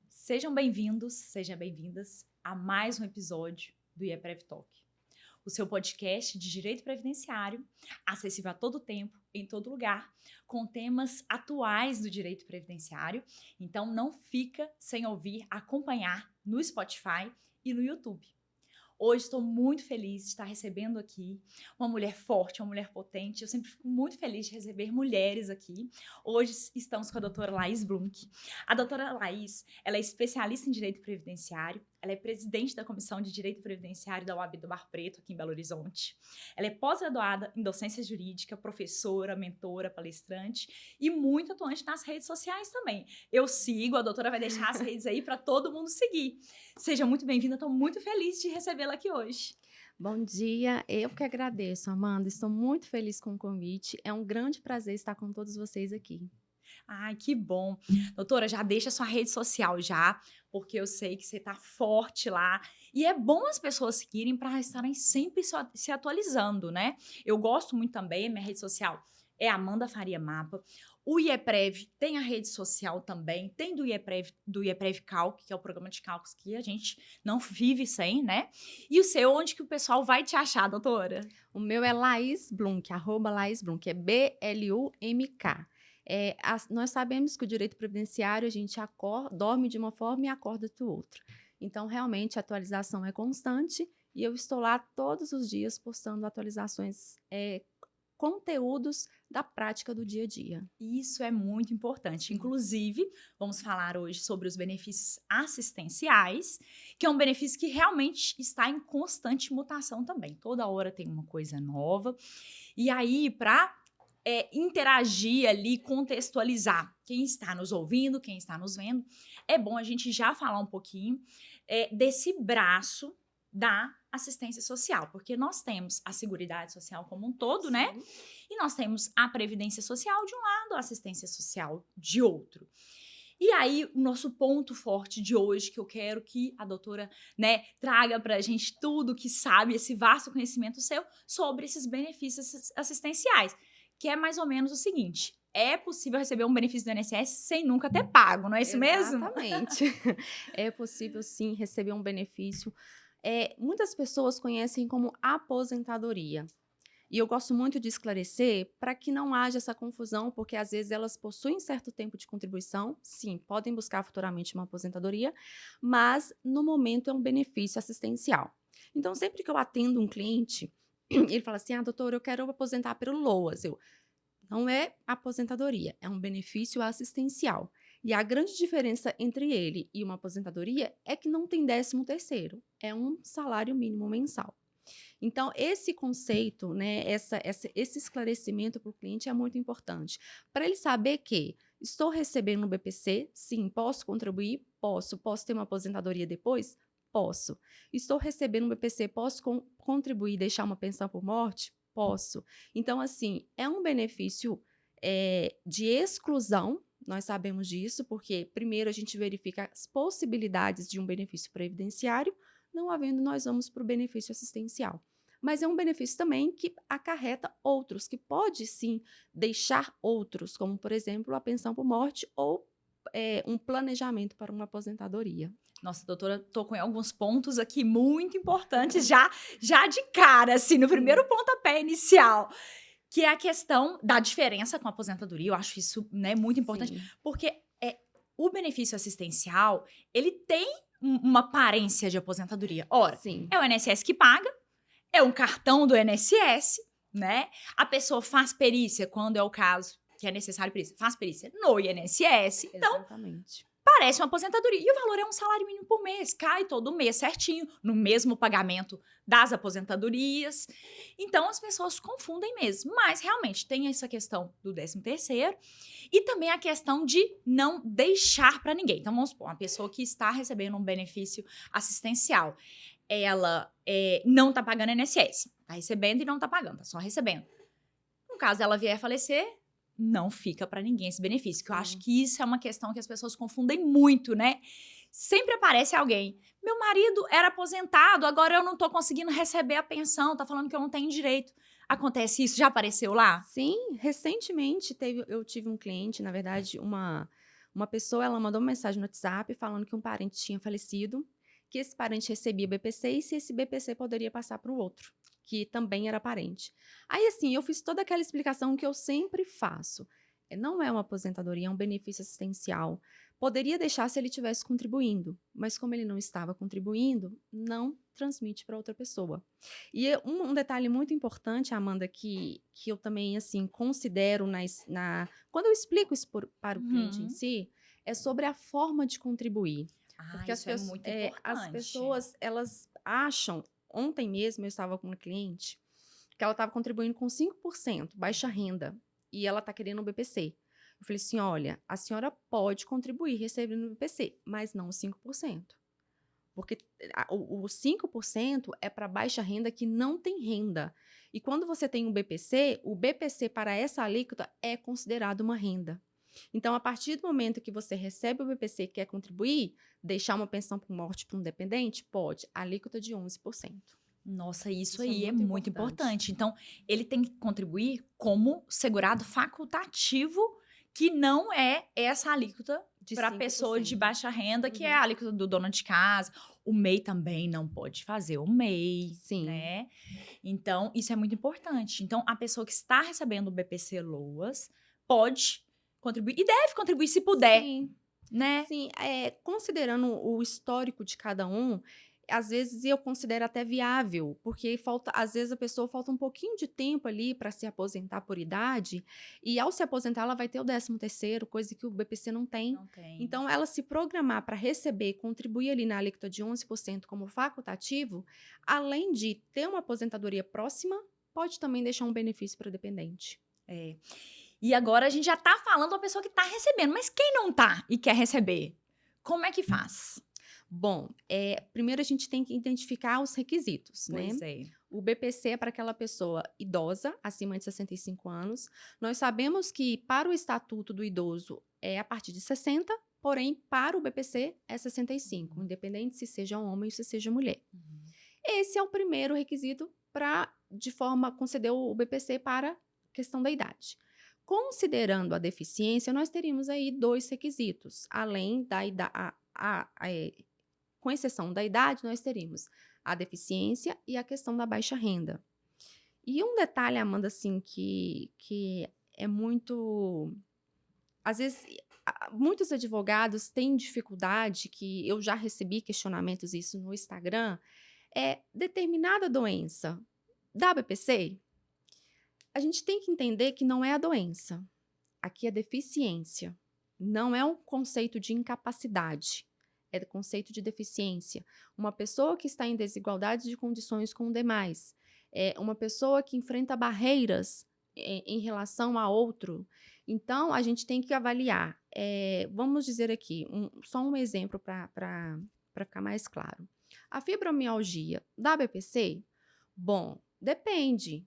Sejam bem-vindos, sejam bem-vindas a mais um episódio do IEPREV Talk, o seu podcast de direito previdenciário, acessível a todo tempo, em todo lugar, com temas atuais do direito previdenciário. Então, não fica sem ouvir, acompanhar no Spotify e no YouTube. Hoje estou muito feliz de estar recebendo aqui uma mulher forte, uma mulher potente. Eu sempre fico muito feliz de receber mulheres aqui. Hoje estamos com a doutora Laís Blunk. A doutora Laís, ela é especialista em direito previdenciário, ela é presidente da Comissão de Direito Previdenciário da UAB do Bar Preto, aqui em Belo Horizonte. Ela é pós-graduada em docência jurídica, professora, mentora, palestrante e muito atuante nas redes sociais também. Eu sigo, a doutora vai deixar as redes aí para todo mundo seguir. Seja muito bem-vinda, estou muito feliz de recebê-la aqui hoje. Bom dia, eu que agradeço, Amanda. Estou muito feliz com o convite. É um grande prazer estar com todos vocês aqui. Ai, que bom. Doutora, já deixa sua rede social já, porque eu sei que você tá forte lá. E é bom as pessoas seguirem para estarem sempre se atualizando, né? Eu gosto muito também, minha rede social é Amanda Faria Mapa. O IEPREV tem a rede social também, tem do IEPREV Calc, que é o programa de cálculos que a gente não vive sem, né? E o seu, onde que o pessoal vai te achar, doutora? O meu é Laís Blunk, @LaísBlunk, é BLUMK. Nós sabemos que o direito previdenciário, a gente dorme de uma forma e acorda de outra. Então, realmente, a atualização é constante e eu estou lá todos os dias postando atualizações, conteúdos da prática do dia a dia. Isso é muito importante. Inclusive, vamos falar hoje sobre os benefícios assistenciais, que é um benefício que realmente está em constante mutação também. Toda hora tem uma coisa nova. E aí, para interagir ali, contextualizar quem está nos ouvindo, quem está nos vendo, é bom a gente já falar um pouquinho desse braço da assistência social, porque nós temos a Seguridade Social como um todo, Sim. né? E nós temos a Previdência Social de um lado, a assistência social de outro. E aí, o nosso ponto forte de hoje, que eu quero que a doutora, né, traga pra gente tudo que sabe, esse vasto conhecimento seu sobre esses benefícios assistenciais, que é mais ou menos o seguinte: é possível receber um benefício do INSS sem nunca ter pago, não é isso mesmo? Exatamente. É possível, sim, receber um benefício. Muitas pessoas conhecem como aposentadoria. E eu gosto muito de esclarecer para que não haja essa confusão, porque às vezes elas possuem certo tempo de contribuição, sim, podem buscar futuramente uma aposentadoria, mas no momento é um benefício assistencial. Então, sempre que eu atendo um cliente, ele fala assim: doutor, eu quero aposentar pelo LOAS. Não é aposentadoria, é um benefício assistencial. E a grande diferença entre ele e uma aposentadoria é que não tem 13º, é um salário mínimo mensal. Então, esse conceito, né, esse esclarecimento para o cliente é muito importante, para ele saber que estou recebendo um BPC, sim, posso contribuir? Posso. Posso ter uma aposentadoria depois? Posso. Estou recebendo um BPC, posso contribuir e deixar uma pensão por morte? Posso. Então, assim, é um benefício de exclusão, nós sabemos disso, porque primeiro a gente verifica as possibilidades de um benefício previdenciário, não havendo, nós vamos para o benefício assistencial. Mas é um benefício também que acarreta outros, que pode sim deixar outros, como por exemplo a pensão por morte ou um planejamento para uma aposentadoria. Nossa, doutora, tocou em alguns pontos aqui muito importantes, já de cara, assim, no primeiro pontapé inicial, que é a questão da diferença com a aposentadoria. Eu acho isso, né, muito importante, Sim. porque o benefício assistencial, ele tem uma aparência de aposentadoria. Ora, Sim. é o INSS que paga, é um cartão do INSS, né? A pessoa faz perícia, quando é o caso que é necessário perícia, faz perícia no INSS. Então, Exatamente. parece uma aposentadoria. E o valor é um salário mínimo por mês. Cai todo mês certinho, no mesmo pagamento das aposentadorias. Então, as pessoas confundem mesmo. Mas, realmente, tem essa questão do 13º e também a questão de não deixar para ninguém. Então, vamos supor, uma pessoa que está recebendo um benefício assistencial, ela não está pagando INSS. Está recebendo e não está pagando, está só recebendo. No caso, ela vier a falecer, não fica para ninguém esse benefício. Que eu acho que isso é uma questão que as pessoas confundem muito, né? sempre aparece alguém. Meu marido era aposentado, agora eu não tô conseguindo receber a pensão, tá falando que eu não tenho direito. Acontece isso? Já apareceu lá? Sim, recentemente eu tive um cliente, na verdade, uma pessoa, ela mandou uma mensagem no WhatsApp falando que um parente tinha falecido, que esse parente recebia BPC e se esse BPC poderia passar para o outro, que também era parente. Aí, assim, eu fiz toda aquela explicação que eu sempre faço. Não é uma aposentadoria, é um benefício assistencial. Poderia deixar se ele estivesse contribuindo, mas como ele não estava contribuindo, não transmite para outra pessoa. E um detalhe muito importante, Amanda, que eu também, assim, considero quando eu explico isso para o cliente em Uhum. si, é sobre a forma de contribuir. Ah, Porque isso é muito as importante. pessoas, elas acham... Ontem mesmo eu estava com uma cliente que ela estava contribuindo com 5%, baixa renda, e ela está querendo o BPC. Eu falei assim, olha, a senhora pode contribuir recebendo o BPC, mas não os 5%. Porque o 5% é para baixa renda que não tem renda. E quando você tem um BPC, o BPC para essa alíquota é considerado uma renda. Então, a partir do momento que você recebe o BPC e quer contribuir, deixar uma pensão por morte para um dependente, pode, alíquota de 11%. Nossa, isso Isso é aí é muito muito importante. importante. Então, ele tem que contribuir como segurado facultativo, que não é essa alíquota De para pessoa de 5%. baixa renda, que é Uhum. a alíquota do dono de casa. O MEI também não pode fazer o MEI, Sim, né? Então, isso é muito importante. Então, a pessoa que está recebendo o BPC Loas pode contribuir e deve contribuir se puder, sim. né? Sim, considerando o histórico de cada um, às vezes eu considero até viável, porque às vezes a pessoa falta um pouquinho de tempo ali para se aposentar por idade, e ao se aposentar ela vai ter o 13º, coisa que o BPC não tem. Não tem. Então, ela se programar para receber e contribuir ali na alíquota de 11% como facultativo, além de ter uma aposentadoria próxima, pode também deixar um benefício para dependente. É. E agora a gente já tá falando da pessoa que tá recebendo, mas quem não tá e quer receber? Como é que faz? Bom, primeiro a gente tem que identificar os requisitos, né? Pois é. O BPC é para aquela pessoa idosa, acima de 65 anos. Nós sabemos que para o Estatuto do Idoso é a partir de 60, porém para o BPC é 65, independente se seja homem ou se seja mulher. Uhum. Esse é o primeiro requisito para, de forma, conceder o BPC para a questão da idade. Considerando a deficiência, nós teríamos aí 2 requisitos, além da idade, com exceção da idade, nós teríamos a deficiência e a questão da baixa renda. E um detalhe, Amanda, assim, que é muito... Às vezes, muitos advogados têm dificuldade, que eu já recebi questionamentos isso no Instagram, determinada doença dá BPC? A gente tem que entender que não é a doença. Aqui é deficiência. Não é um conceito de incapacidade. É o conceito de deficiência. Uma pessoa que está em desigualdade de condições com demais. É uma pessoa que enfrenta barreiras em relação a outro. Então, a gente tem que avaliar. Vamos dizer aqui, só um exemplo para ficar mais claro. A fibromialgia dá BPC? Bom, depende.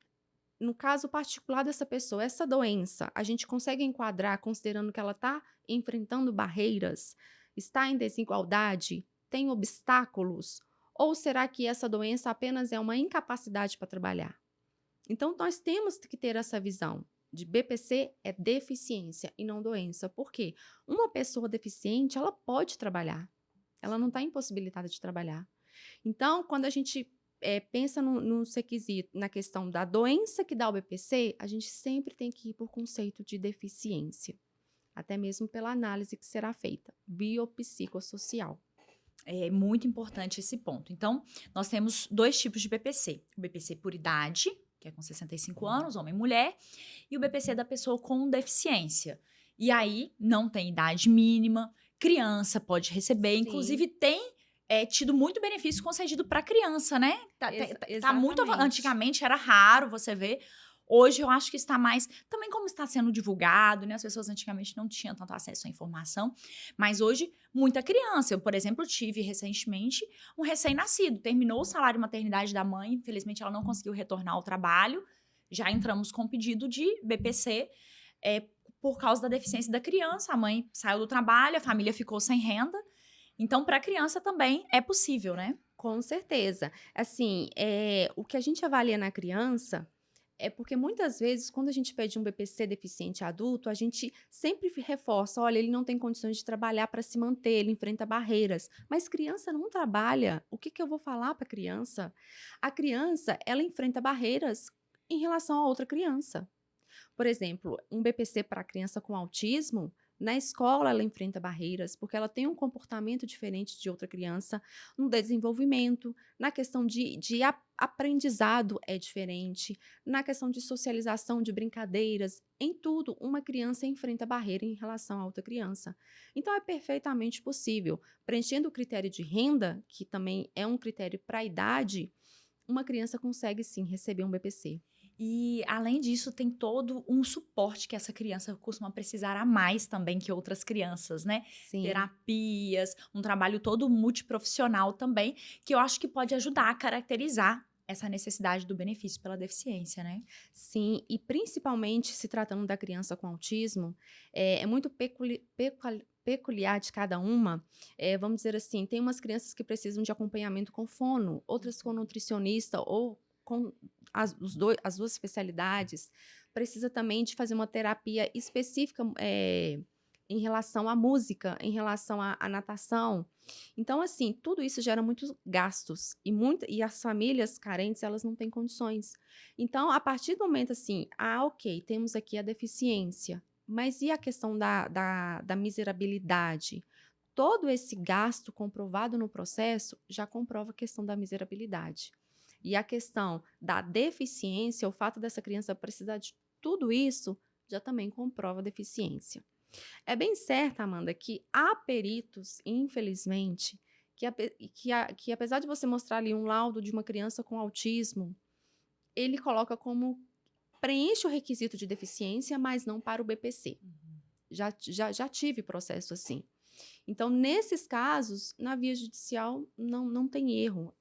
No caso particular dessa pessoa, essa doença, a gente consegue enquadrar considerando que ela está enfrentando barreiras, está em desigualdade, tem obstáculos? Ou será que essa doença apenas é uma incapacidade para trabalhar? Então, nós temos que ter essa visão de BPC é deficiência e não doença. Por quê? Uma pessoa deficiente, ela pode trabalhar. Ela não está impossibilitada de trabalhar. Então, quando a gente pensa no requisito, na questão da doença que dá o BPC, a gente sempre tem que ir por conceito de deficiência, até mesmo pela análise que será feita, biopsicossocial. É muito importante esse ponto. Então, nós temos 2 tipos de BPC. O BPC por idade, que é com 65 anos, homem e mulher, e o BPC da pessoa com deficiência. E aí, não tem idade mínima, criança pode receber, Sim, inclusive tem tido muito benefício concedido para criança, né? Tá muito exatamente. antigamente era raro você ver. Hoje eu acho que está mais, também como está sendo divulgado, né? As pessoas antigamente não tinham tanto acesso à informação, mas hoje muita criança. Eu, por exemplo, tive recentemente um recém-nascido, terminou o salário maternidade da mãe, infelizmente ela não conseguiu retornar ao trabalho. Já entramos com pedido de BPC, por causa da deficiência da criança. A mãe saiu do trabalho, a família ficou sem renda. Então, para a criança também é possível, né? Com certeza. Assim, o que a gente avalia na criança é porque muitas vezes, quando a gente pede um BPC deficiente adulto, a gente sempre reforça: olha, ele não tem condições de trabalhar para se manter, ele enfrenta barreiras. Mas criança não trabalha. O que eu vou falar para a criança? A criança, ela enfrenta barreiras em relação a outra criança. Por exemplo, um BPC para criança com autismo, na escola ela enfrenta barreiras, porque ela tem um comportamento diferente de outra criança, no desenvolvimento, na questão de aprendizado é diferente, na questão de socialização, de brincadeiras, em tudo, uma criança enfrenta barreira em relação a outra criança. Então é perfeitamente possível. Preenchendo o critério de renda, que também é um critério para a idade, uma criança consegue sim receber um BPC. E, além disso, tem todo um suporte que essa criança costuma precisar a mais também que outras crianças, né? Sim. Terapias, um trabalho todo multiprofissional também, que eu acho que pode ajudar a caracterizar essa necessidade do benefício pela deficiência, né? Sim, e principalmente se tratando da criança com autismo, é muito peculiar de cada uma. Vamos dizer assim, tem umas crianças que precisam de acompanhamento com fono, outras com nutricionista ou com as duas especialidades. Precisa também de fazer uma terapia específica em relação à música, em relação à natação. Então, assim, tudo isso gera muitos gastos e as famílias carentes, elas não têm condições. Então, a partir do momento assim, ok, temos aqui a deficiência, mas e a questão da miserabilidade? Todo esse gasto comprovado no processo já comprova a questão da miserabilidade. E a questão da deficiência, o fato dessa criança precisar de tudo isso, já também comprova a deficiência. É bem certo, Amanda, que há peritos, infelizmente, que apesar de você mostrar ali um laudo de uma criança com autismo, ele coloca como preenche o requisito de deficiência, mas não para o BPC. Já tive processo assim. Então, nesses casos, na via judicial, não tem erro.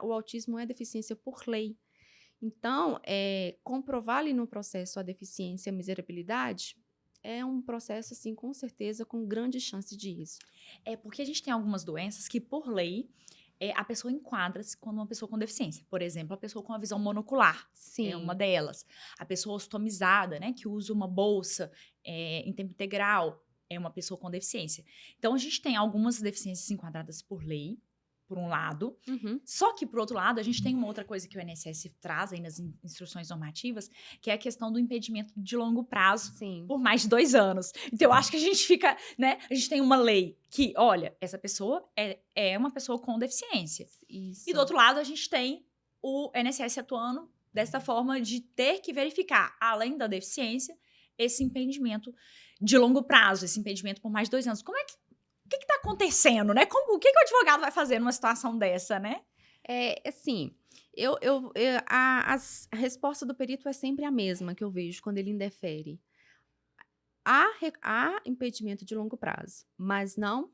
O autismo é deficiência por lei. Então, comprovar ali no processo a deficiência e a miserabilidade é um processo, assim, com certeza, com grande chance de êxito. É porque a gente tem algumas doenças que, por lei, a pessoa enquadra-se como uma pessoa com deficiência. Por exemplo, a pessoa com a visão monocular é uma Sim. delas. A pessoa ostomizada, né, que usa uma bolsa em tempo integral, é uma pessoa com deficiência. Então, a gente tem algumas deficiências enquadradas por lei, por um lado. Uhum. Só que, por outro lado, a gente tem uma outra coisa que o INSS traz aí nas instruções normativas, que é a questão do impedimento de longo prazo Sim. por mais de 2 anos. Então, eu acho que a gente fica, né? A gente tem uma lei que, olha, essa pessoa é uma pessoa com deficiência. E do Isso. outro lado, a gente tem o INSS atuando dessa forma de ter que verificar, além da deficiência, esse impedimento de longo prazo, esse impedimento por mais de 2 anos. Como é que. O que está acontecendo, né? O que o advogado vai fazer numa situação dessa, né? Assim, a resposta do perito é sempre a mesma que eu vejo quando ele indefere. Há impedimento de longo prazo, mas não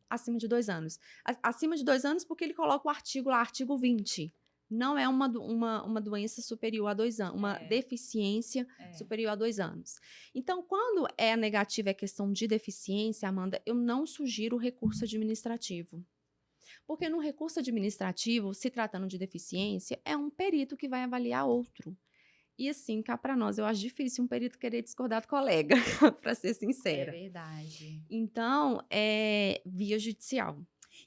acima de 2 anos. Acima de 2 anos, porque ele coloca o artigo lá, artigo 20. Não é uma doença superior a 2 anos, uma deficiência superior a 2 anos. Então, quando é a negativa, é questão de deficiência, Amanda, eu não sugiro o recurso administrativo. Porque no recurso administrativo, se tratando de deficiência, é um perito que vai avaliar outro. E assim, cá para nós, eu acho difícil um perito querer discordar do colega, para ser É sincera. verdade. Então, é via judicial.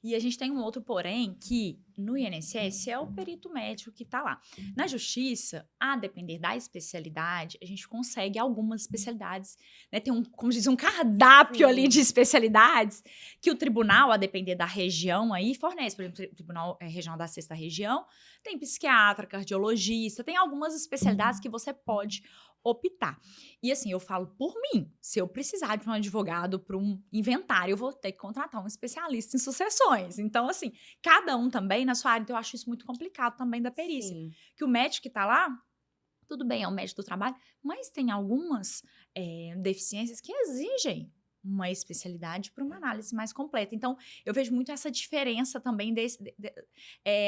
E a gente tem um outro porém que no INSS é o perito médico que está lá. Na justiça, a depender da especialidade, a gente consegue algumas especialidades, né? Tem como diz, um cardápio ali de Sim. especialidades que o tribunal, a depender da região aí, fornece. Por exemplo, o Tribunal Regional da Sexta Região tem psiquiatra, cardiologista, tem algumas especialidades que você pode optar. E assim, eu falo por mim, se eu precisar de um advogado para um inventário, eu vou ter que contratar um especialista em sucessões. Então, assim, cada um também na sua área, então eu acho isso muito complicado também da perícia. Sim. Que o médico que está lá, tudo bem, é o médico do trabalho, mas tem algumas deficiências que exigem uma especialidade para uma análise mais completa. Então, eu vejo muito essa diferença também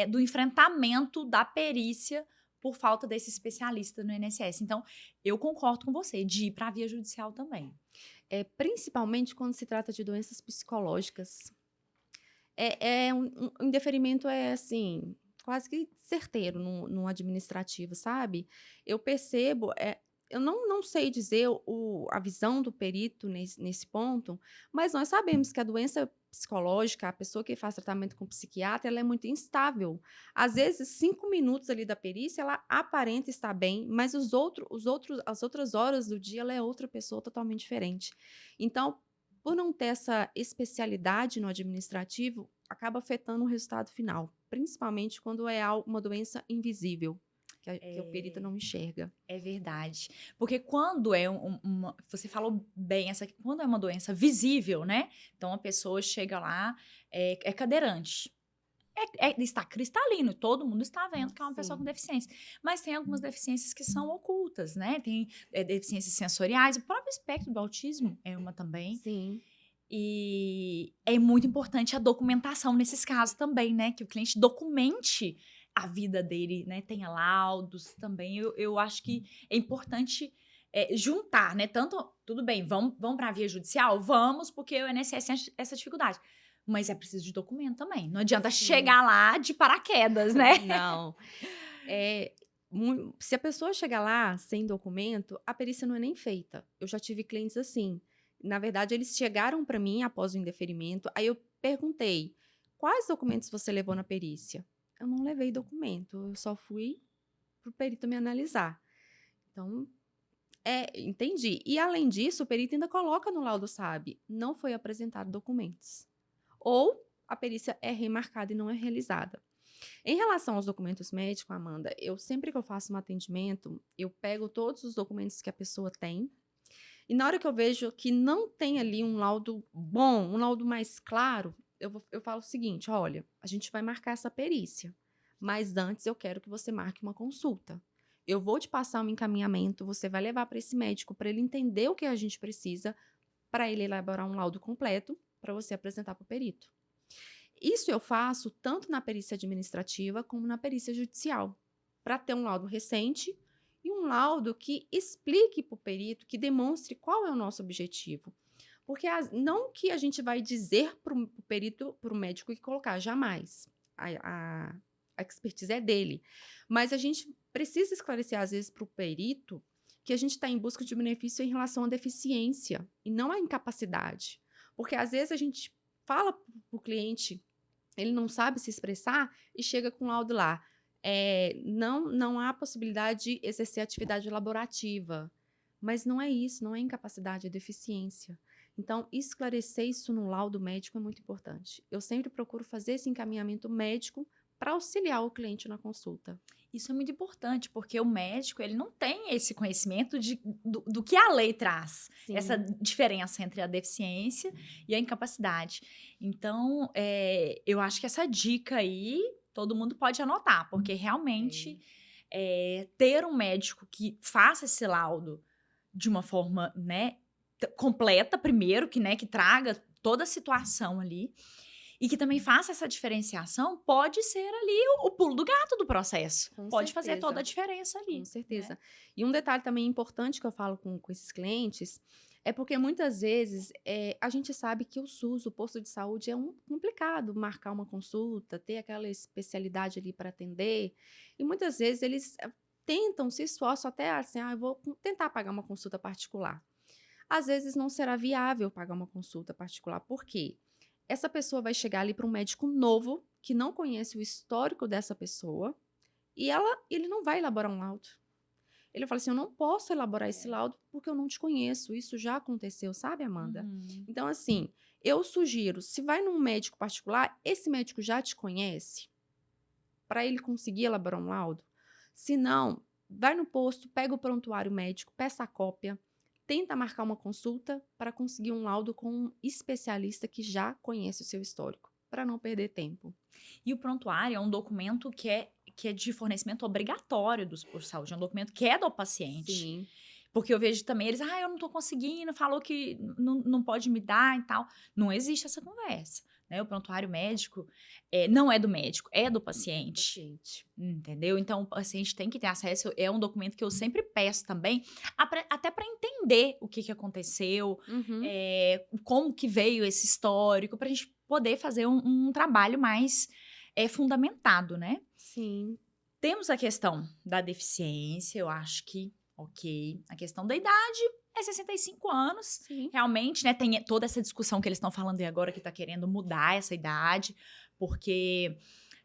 do enfrentamento da perícia por falta desse especialista no INSS. Então, eu concordo com você, de ir para a via judicial também. Principalmente quando se trata de doenças psicológicas. Um indeferimento é, assim, quase que certeiro no administrativo, sabe. Eu percebo, eu não sei dizer a visão do perito nesse ponto, mas nós sabemos que a doença psicológica, a pessoa que faz tratamento com psiquiatra, ela é muito instável. Às vezes, 5 minutos ali da perícia, ela aparenta estar bem, mas as outras horas do dia, ela é outra pessoa totalmente diferente. Então, por não ter essa especialidade no administrativo, acaba afetando o resultado final, principalmente quando é uma doença invisível, que o perito não enxerga. É verdade. Porque quando é você falou bem, quando é uma doença visível, né? Então a pessoa chega lá, é cadeirante. Está cristalino, todo mundo está vendo que é uma pessoa com Sim, deficiência. Mas tem algumas deficiências que são ocultas, né? Tem deficiências sensoriais, o próprio espectro do autismo é uma também. sim. E é muito importante a documentação nesses casos também, né? Que o cliente documente a vida dele, né? Tenha laudos também. Eu acho que é importante juntar, né? Tanto, tudo bem, vamos para a via judicial? Vamos, porque o INSS tem essa dificuldade. Mas é preciso de documento também. Não adianta Sim. chegar lá de paraquedas, né? Não. É, se a pessoa chegar lá sem documento, a perícia não é nem feita. Eu já tive clientes assim. Na verdade, eles chegaram para mim após o indeferimento, aí eu perguntei: "Quais documentos você levou na perícia?". Eu não levei documento, eu só fui para o perito me analisar. Então, entendi. E além disso, o perito ainda coloca no laudo SAB: "Não foi apresentado documentos". Ou a perícia é remarcada e não é realizada. Em relação aos documentos médicos, Amanda, eu sempre que eu faço um atendimento, eu pego todos os documentos que a pessoa tem, e na hora que eu vejo que não tem ali um laudo bom, um laudo mais claro, eu falo o seguinte: olha, a gente vai marcar essa perícia, mas antes eu quero que você marque uma consulta. Eu vou te passar um encaminhamento, você vai levar para esse médico para ele entender o que a gente precisa, para ele elaborar um laudo completo para você apresentar para o perito. Isso eu faço tanto na perícia administrativa como na perícia judicial, para ter um laudo recente e um laudo que explique para o perito, que demonstre qual é o nosso objetivo. Porque não que a gente vai dizer para o perito, para o médico que colocar, jamais. A expertise é dele. Mas a gente precisa esclarecer, às vezes, para o perito que a gente está em busca de benefício em relação à deficiência e não à incapacidade. Porque às vezes a gente fala para o cliente, ele não sabe se expressar e chega com laudo lá. Não há possibilidade de exercer atividade laborativa. Mas não é isso, não é incapacidade, é deficiência. Então, esclarecer isso no laudo médico é muito importante. Eu sempre procuro fazer esse encaminhamento médico para auxiliar o cliente na consulta. Isso é muito importante, porque o médico ele não tem esse conhecimento do que a lei traz, essa Sim. diferença entre a deficiência e a incapacidade. Então, eu acho que essa dica aí todo mundo pode anotar, porque realmente ter um médico que faça esse laudo de uma forma, né, completa, primeiro, que traga toda a situação ali, e que também faça essa diferenciação, pode ser ali o pulo do gato do processo. Com Pode fazer toda a certeza. diferença Com ali, né. certeza. E um detalhe também importante que eu falo com esses clientes, é porque muitas vezes, a gente sabe que o SUS, o posto de saúde, é complicado marcar uma consulta, ter aquela especialidade ali para atender, e muitas vezes eles, tentam, se esforçam até assim: "Ah, eu vou tentar pagar uma consulta particular". Às vezes não será viável pagar uma consulta particular, por quê? Essa pessoa vai chegar ali para um médico novo, que não conhece o histórico dessa pessoa, e ele não vai elaborar um laudo. Ele fala assim: "Eu não posso elaborar esse laudo, porque eu não te conheço, isso já aconteceu", sabe, Amanda? Uhum. Então, assim, eu sugiro, se vai num médico particular, esse médico já te conhece, para ele conseguir elaborar um laudo. Se não, vai no posto, pega o prontuário médico, peça a cópia, tenta marcar uma consulta para conseguir um laudo com um especialista que já conhece o seu histórico, para não perder tempo. E o prontuário é um documento que é de fornecimento obrigatório dos postos de saúde, é um documento que é do paciente. Sim, Porque eu vejo também eles: "Ah, eu não tô conseguindo, falou que não pode me dar e tal". Não existe essa conversa. né? O prontuário médico não é do médico, é do paciente. Paciente. Entendeu? Então, o paciente tem que ter acesso. É um documento que eu sempre peço também, até para entender o que aconteceu, Uhum. como que veio esse histórico, para a gente poder fazer um trabalho mais fundamentado, né? Sim, Temos a questão da deficiência, eu acho que, ok. A questão da idade é 65 anos, sim. realmente, né? Tem toda essa discussão que eles estão falando aí agora, que tá querendo mudar essa idade, porque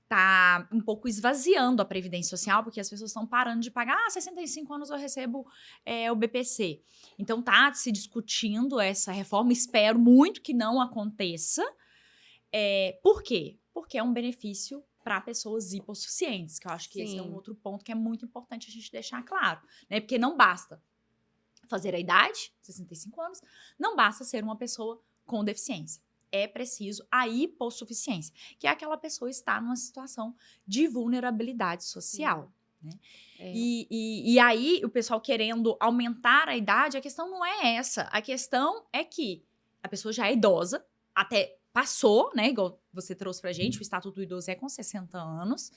tá um pouco esvaziando a Previdência Social, porque as pessoas estão parando de pagar. 65 anos eu recebo o BPC. Então tá se discutindo essa reforma, espero muito que não aconteça. Por quê? Porque é um benefício para pessoas hipossuficientes, que eu acho que esse é um Sim. outro ponto que é muito importante a gente deixar claro, né? Porque não basta fazer a idade, 65 anos, não basta ser uma pessoa com deficiência. É preciso a hipossuficiência, que é aquela pessoa estar numa situação de vulnerabilidade social. Sim. Né? É, E aí, o pessoal querendo aumentar a idade, a questão não é essa. A questão é que a pessoa já é idosa, até passou, né? Igual você trouxe pra gente, o Estatuto do Idoso é com 60 anos.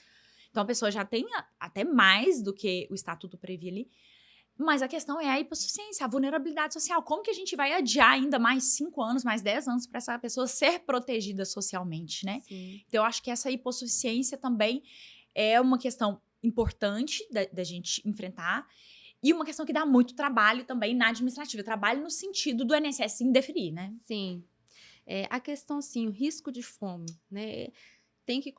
Então, a pessoa já tem até mais do que o Estatuto previa ali. Mas a questão é a hipossuficiência, a vulnerabilidade social. Como que a gente vai adiar ainda mais 5 anos, mais 10 anos para essa pessoa ser protegida socialmente, né? sim. Então, eu acho que essa hipossuficiência também é uma questão importante da gente enfrentar e uma questão que dá muito trabalho também na administrativa. Trabalho no sentido do INSS indeferir, né? Sim. A questão, sim, o risco de fome, né? Tem que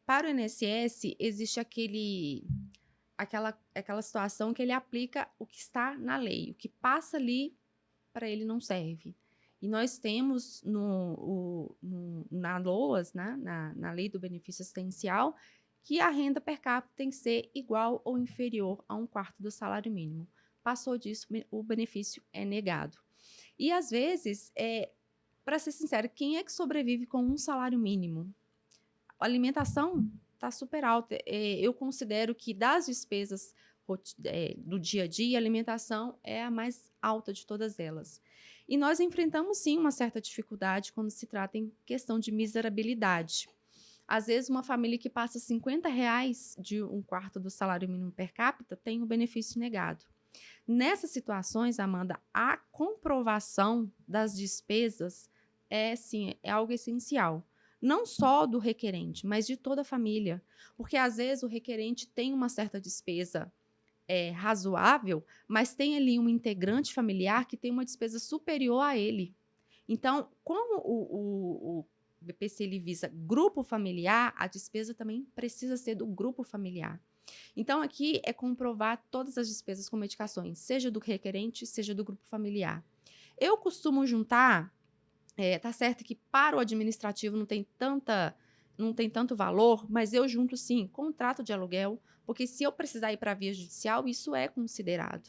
para o INSS existe aquela situação que ele aplica o que está na lei, o que passa ali para ele não serve. E nós temos na LOAS, né, na Lei do Benefício Assistencial, que a renda per capita tem que ser igual ou inferior a um quarto do salário mínimo. Passou disso, o benefício é negado. E às vezes, para ser sincero, quem é que sobrevive com um salário mínimo? A alimentação está super alta. Eu considero que das despesas do dia a dia, a alimentação é a mais alta de todas elas. E nós enfrentamos, sim, uma certa dificuldade quando se trata em questão de miserabilidade. Às vezes, uma família que passa R$ 50 de um quarto do salário mínimo per capita tem o benefício negado. Nessas situações, Amanda, a comprovação das despesas sim, é algo essencial. Não só do requerente, mas de toda a família. Porque, às vezes, o requerente tem uma certa despesa razoável, mas tem ali um integrante familiar que tem uma despesa superior a ele. Então, como o BPC ele visa grupo familiar, a despesa também precisa ser do grupo familiar. Então, aqui é comprovar todas as despesas com medicações, seja do requerente, seja do grupo familiar. Eu costumo juntar, tá certo que para o administrativo não tem tanto valor, mas eu junto sim contrato de aluguel, porque se eu precisar ir para a via judicial, isso é considerado.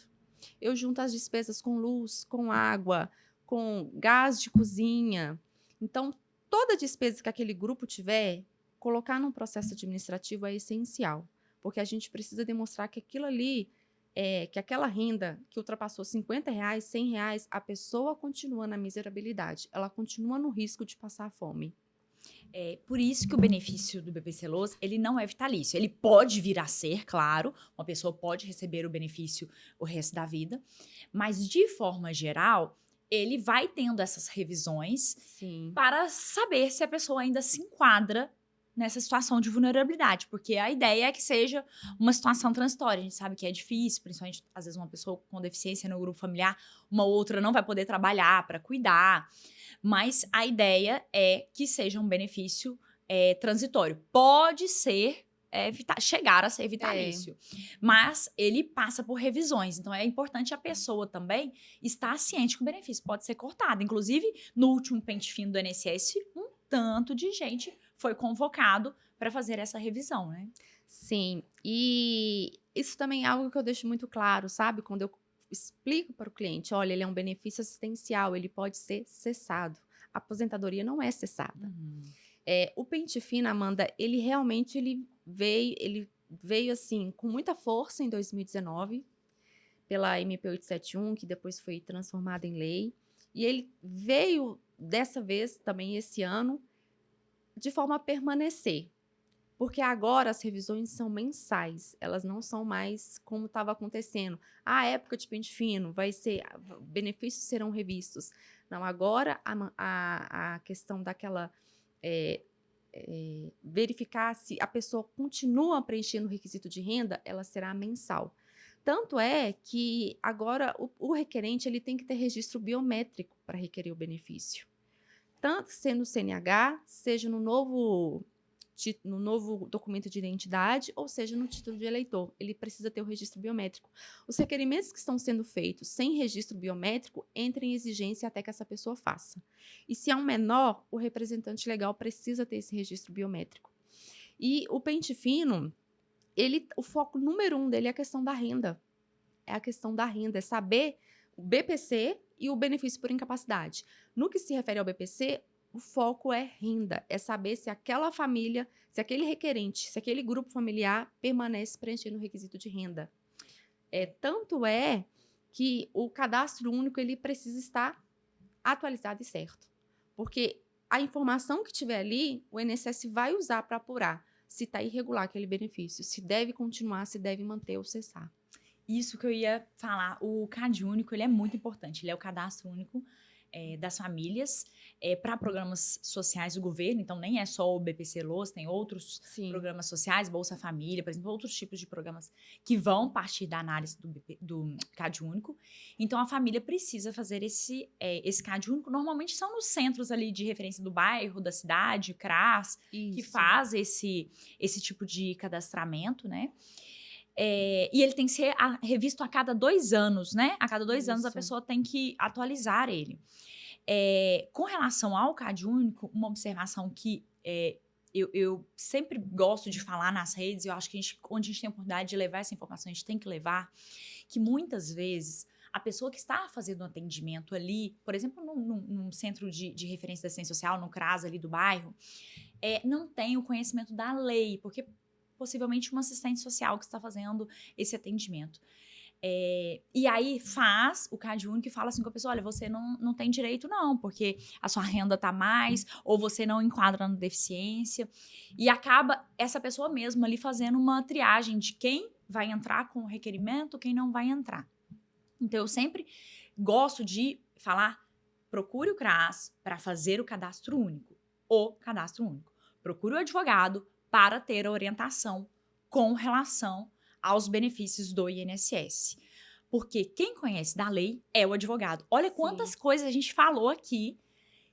Eu junto as despesas com luz, com água, com gás de cozinha. Então, toda despesa que aquele grupo tiver, colocar num processo administrativo é essencial, porque a gente precisa demonstrar que aquilo ali, que aquela renda que ultrapassou R$ 50, R$ 100, a pessoa continua na miserabilidade, ela continua no risco de passar fome. Por isso que o benefício do BPC Loas, ele não é vitalício. Ele pode vir a ser, claro, uma pessoa pode receber o benefício o resto da vida, mas de forma geral, ele vai tendo essas revisões Sim, para saber se a pessoa ainda se enquadra nessa situação de vulnerabilidade, porque a ideia é que seja uma situação transitória. A gente sabe que é difícil, principalmente às vezes uma pessoa com deficiência no grupo familiar, uma outra não vai poder trabalhar para cuidar. Mas a ideia é que seja um benefício transitório. Pode ser chegar a ser é, vitalício, mas ele passa por revisões. Então é importante a pessoa também estar ciente que o benefício pode ser cortado. Inclusive, no último pente fino do INSS, um tanto de gente foi convocado para fazer essa revisão, né? sim. E isso também é algo que eu deixo muito claro, sabe? Quando eu explico para o cliente, olha, ele é um benefício assistencial, ele pode ser cessado. A aposentadoria não é cessada. Uhum. O pente fino, Amanda, ele realmente ele veio assim com muita força em 2019 pela MP 871, que depois foi transformada em lei, e ele veio dessa vez também esse ano de forma a permanecer. Porque agora as revisões são mensais, elas não são mais como estava acontecendo. A época de pente fino vai ser, benefícios serão revistos. Não, agora a questão daquela verificar se a pessoa continua preenchendo o requisito de renda, ela será mensal. Tanto é que agora o requerente ele tem que ter registro biométrico para requerer o benefício. Tanto sendo o CNH, seja no novo documento de identidade, ou seja, no título de eleitor. Ele precisa ter o registro biométrico. Os requerimentos que estão sendo feitos sem registro biométrico entram em exigência até que essa pessoa faça. E se é um menor, o representante legal precisa ter esse registro biométrico. E o pente fino, o foco número 1 dele é a questão da renda. É a questão da renda, é saber o BPC e o benefício por incapacidade. No que se refere ao BPC, o foco é renda, é saber se aquela família, se aquele requerente, se aquele grupo familiar permanece preenchendo o requisito de renda. Tanto é que o cadastro único ele precisa estar atualizado e certo. Porque a informação que tiver ali, o INSS vai usar para apurar se está irregular aquele benefício, se deve continuar, se deve manter ou cessar. Isso que eu ia falar, o CAD único, ele é muito importante, ele é o cadastro único das famílias para programas sociais do governo, então nem é só o BPC-Loas, tem outros programas sociais, Bolsa Família, por exemplo, outros tipos de programas que vão partir da análise do CAD único. Então a família precisa fazer esse CAD único, normalmente são nos centros ali de referência do bairro, da cidade, CRAS, que faz esse tipo de cadastramento, né? E ele tem que ser revisto a cada 2 anos, né? A cada 2 anos a pessoa tem que atualizar ele. Com relação ao CAD único, uma observação que eu sempre gosto de falar nas redes, eu acho que onde a gente tem a oportunidade de levar essa informação, a gente tem que levar, que muitas vezes a pessoa que está fazendo um atendimento ali, por exemplo, num centro de referência da assistência social, no CRAS ali do bairro, não tem o conhecimento da lei, porque possivelmente uma assistente social que está fazendo esse atendimento. E aí faz o CAD único e fala assim com a pessoa, olha, você não tem direito não, porque a sua renda está mais, ou você não enquadra na deficiência, e acaba essa pessoa mesma ali fazendo uma triagem de quem vai entrar com o requerimento, quem não vai entrar. Então eu sempre gosto de falar, procure o CRAS para fazer o cadastro único, procure o advogado para ter a orientação com relação aos benefícios do INSS. Porque quem conhece da lei é o advogado. Olha quantas coisas a gente falou aqui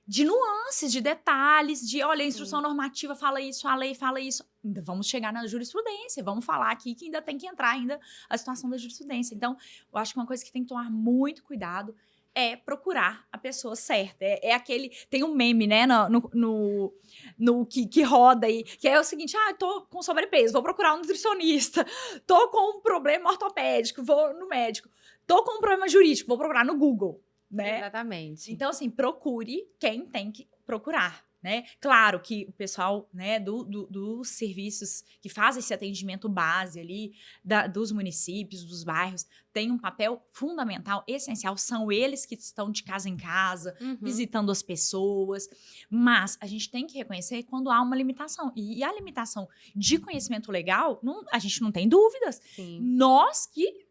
de nuances, de detalhes, de olha, a instrução normativa fala isso, a lei fala isso. Ainda vamos chegar na jurisprudência, vamos falar aqui que ainda tem que entrar ainda a situação da jurisprudência. Então, eu acho que uma coisa que tem que tomar muito cuidado é procurar a pessoa certa. Aquele. Tem um meme, né, no que roda aí, que é o seguinte: tô com sobrepeso, vou procurar um nutricionista, tô com um problema ortopédico, vou no médico, tô com um problema jurídico, vou procurar no Google, né? Exatamente. Então, assim, procure quem tem que procurar. Né? Claro que o pessoal, né, dos serviços que fazem esse atendimento base ali, dos municípios, dos bairros, tem um papel fundamental, essencial, são eles que estão de casa em casa, visitando as pessoas, mas a gente tem que reconhecer quando há uma limitação, e a limitação de conhecimento legal, a gente não tem dúvidas. Nós que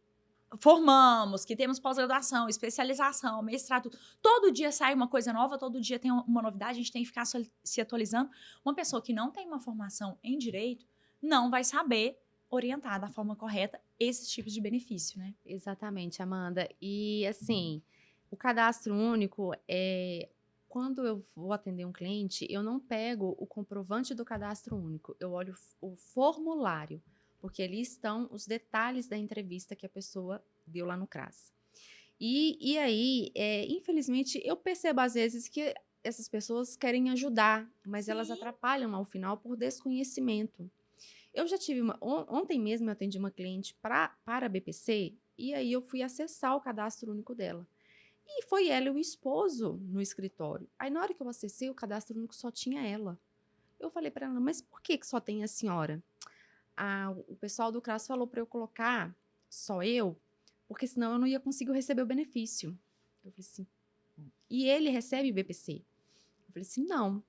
formamos, que temos pós-graduação, especialização, mestrado, todo dia sai uma coisa nova, todo dia tem uma novidade, a gente tem que ficar se atualizando. Uma pessoa que não tem uma formação em direito não vai saber orientar da forma correta esses tipos de benefício, né? Exatamente, Amanda. E, assim, o cadastro único quando eu vou atender um cliente, eu não pego o comprovante do cadastro único, eu olho o formulário, porque ali estão os detalhes da entrevista que a pessoa deu lá no CRAS. E aí, infelizmente, eu percebo às vezes que essas pessoas querem ajudar, mas elas atrapalham ao final por desconhecimento. Eu já tive ontem mesmo eu atendi uma cliente para a BPC, e aí eu fui acessar o cadastro único dela. E foi ela e o esposo no escritório. Aí na hora que eu acessei, o cadastro único só tinha ela. Eu falei para ela, mas por que só tem a senhora? O pessoal do CRAS falou para eu colocar só eu, porque senão eu não ia conseguir receber o benefício. Eu falei assim, e ele recebe BPC? Eu falei assim, não.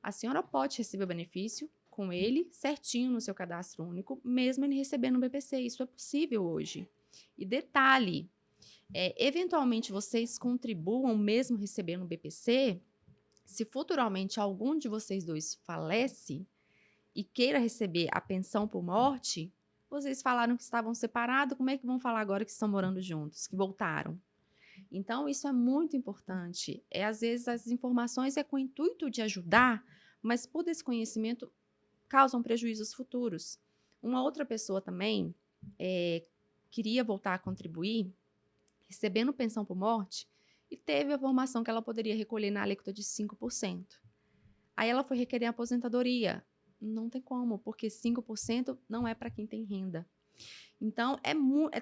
a senhora pode receber o benefício com ele certinho no seu cadastro único, mesmo ele recebendo o BPC. Isso é possível hoje. E detalhe, eventualmente vocês contribuam mesmo recebendo o BPC, se futuramente algum de vocês dois falece e queira receber a pensão por morte, vocês falaram que estavam separados, como é que vão falar agora que estão morando juntos, que voltaram? Então, isso é muito importante. Às vezes, as informações com o intuito de ajudar, mas por desconhecimento causam prejuízos futuros. Uma outra pessoa também queria voltar a contribuir, recebendo pensão por morte, e teve a informação que ela poderia recolher na alíquota de 5%. Aí ela foi requerer a aposentadoria. Não tem como, porque 5% não é para quem tem renda. Então,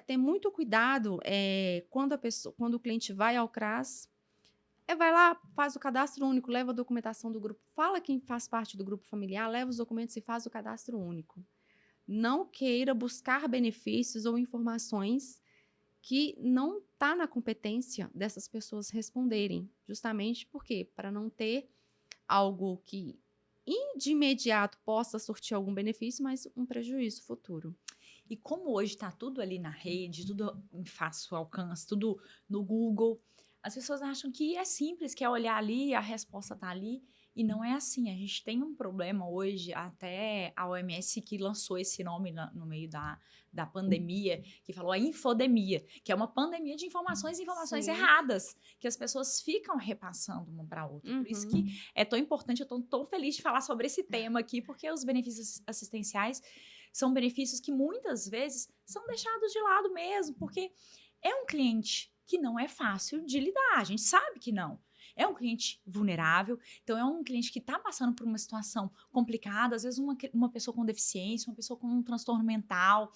ter muito cuidado quando o cliente vai ao CRAS, vai lá, faz o cadastro único, leva a documentação do grupo, fala quem faz parte do grupo familiar, leva os documentos e faz o cadastro único. Não queira buscar benefícios ou informações que não está na competência dessas pessoas responderem. Justamente porque, para não ter algo que de imediato possa surtir algum benefício, mas um prejuízo futuro. E como hoje está tudo ali na rede, tudo em fácil alcance, tudo no Google, as pessoas acham que é simples, que é olhar ali, a resposta está ali, e não é assim. A gente tem um problema hoje, até a OMS que lançou esse nome no meio da pandemia, que falou a infodemia, que é uma pandemia de informações Sim. erradas, que as pessoas ficam repassando uma para outra. Por isso que é tão importante, eu estou tão feliz de falar sobre esse tema aqui, porque os benefícios assistenciais são benefícios que muitas vezes são deixados de lado mesmo, porque é um cliente que não é fácil de lidar, a gente sabe que não. É um cliente vulnerável, então é um cliente que está passando por uma situação complicada, às vezes uma pessoa com deficiência, uma pessoa com um transtorno mental,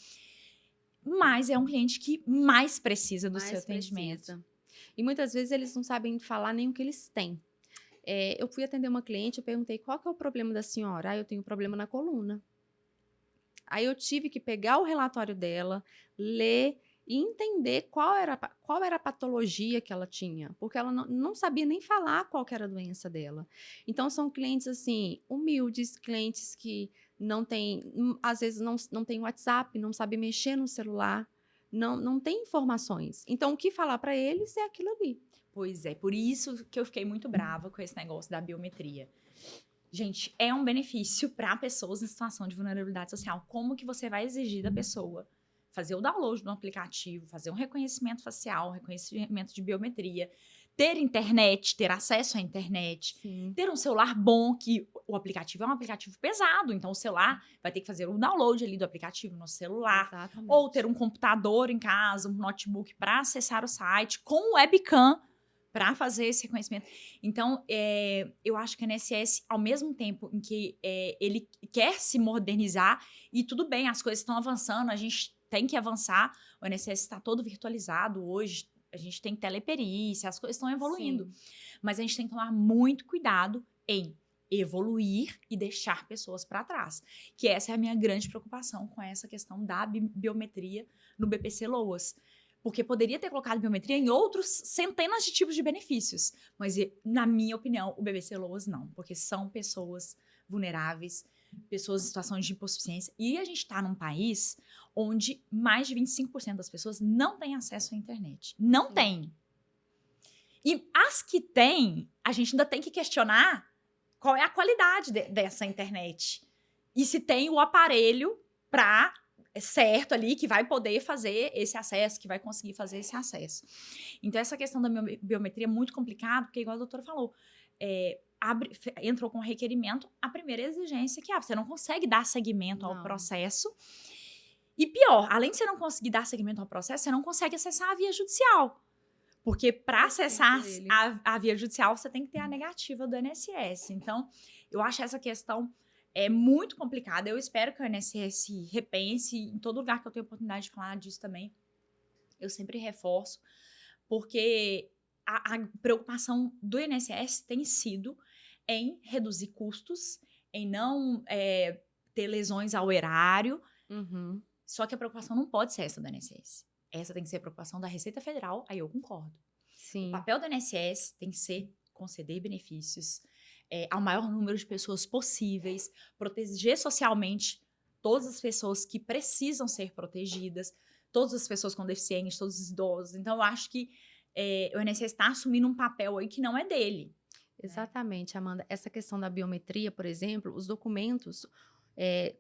mas é um cliente que mais precisa do seu atendimento. E muitas vezes eles não sabem falar nem o que eles têm. Eu fui atender uma cliente, eu perguntei, qual que é o problema da senhora? Eu tenho um problema na coluna. Aí eu tive que pegar o relatório dela, ler e entender qual era a patologia que ela tinha, porque ela não sabia nem falar qual que era a doença dela. Então, são clientes, assim, humildes, clientes que não têm, às vezes não tem WhatsApp, não sabe mexer no celular, não tem informações. Então, o que falar para eles é aquilo ali. Pois é, por isso que eu fiquei muito brava com esse negócio da biometria. Gente, é um benefício para pessoas em situação de vulnerabilidade social. Como que você vai exigir da pessoa fazer o download do aplicativo, fazer um reconhecimento facial, reconhecimento de biometria, ter internet, ter acesso à internet, Sim. ter um celular bom, que o aplicativo é um aplicativo pesado, então o celular vai ter que fazer o download ali do aplicativo no celular, Exatamente. ou ter um computador em casa, um notebook para acessar o site com webcam, para fazer esse reconhecimento. Então, eu acho que a INSS, ao mesmo tempo em que ele quer se modernizar, e tudo bem, as coisas estão avançando, a gente tem que avançar, o INSS está todo virtualizado hoje, a gente tem teleperícia, as coisas estão evoluindo. Sim. Mas a gente tem que tomar muito cuidado em evoluir e deixar pessoas para trás. Que essa é a minha grande preocupação com essa questão da biometria no BPC Loas. Porque poderia ter colocado biometria em outros centenas de tipos de benefícios. Mas, na minha opinião, o BPC Loas não. Porque são pessoas vulneráveis, pessoas em situação de hipossuficiência. E a gente está num país onde mais de 25% das pessoas não têm acesso à internet. Não tem. E as que têm, a gente ainda tem que questionar qual é a qualidade dessa internet. E se tem o aparelho para certo ali, que vai poder fazer esse acesso, que vai conseguir fazer esse acesso. Então, essa questão da biometria é muito complicada, porque, igual a doutora falou, entrou com requerimento, a primeira exigência que você não consegue dar seguimento ao processo. E pior, além de você não conseguir dar seguimento ao processo, você não consegue acessar a via judicial. Porque para acessar a via judicial, você tem que ter a negativa do INSS. Então, eu acho essa questão muito complicada. Eu espero que o INSS repense. Em todo lugar que eu tenho oportunidade de falar disso também, eu sempre reforço. Porque a preocupação do INSS tem sido em reduzir custos, em não ter lesões ao erário. Só que a preocupação não pode ser essa do INSS. Essa tem que ser a preocupação da Receita Federal, aí eu concordo. Sim. O papel do INSS tem que ser conceder benefícios, ao maior número de pessoas possíveis, proteger socialmente todas as pessoas que precisam ser protegidas, todas as pessoas com deficiência, todos os idosos. Então, eu acho que o INSS está assumindo um papel aí que não é dele. Exatamente, Amanda. Essa questão da biometria, por exemplo, os documentos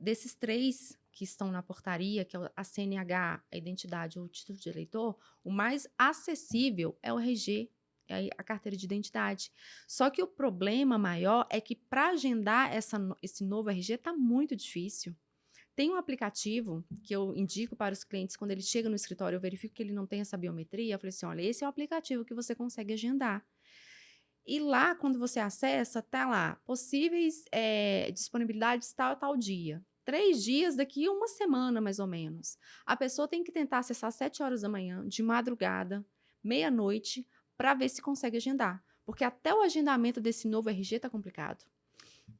desses 3 que estão na portaria, que é a CNH, a identidade ou o título de eleitor, o mais acessível é o RG, é a carteira de identidade. Só que o problema maior é que para agendar esse novo RG está muito difícil. Tem um aplicativo que eu indico para os clientes quando eles chegam no escritório, eu verifico que ele não tem essa biometria, eu falei assim, olha, esse é o aplicativo que você consegue agendar. E lá, quando você acessa, tá lá, possíveis disponibilidades tal dia. 3 dias daqui a 1 semana, mais ou menos. A pessoa tem que tentar acessar às 7 horas da manhã, de madrugada, meia-noite, para ver se consegue agendar. Porque até o agendamento desse novo RG tá complicado.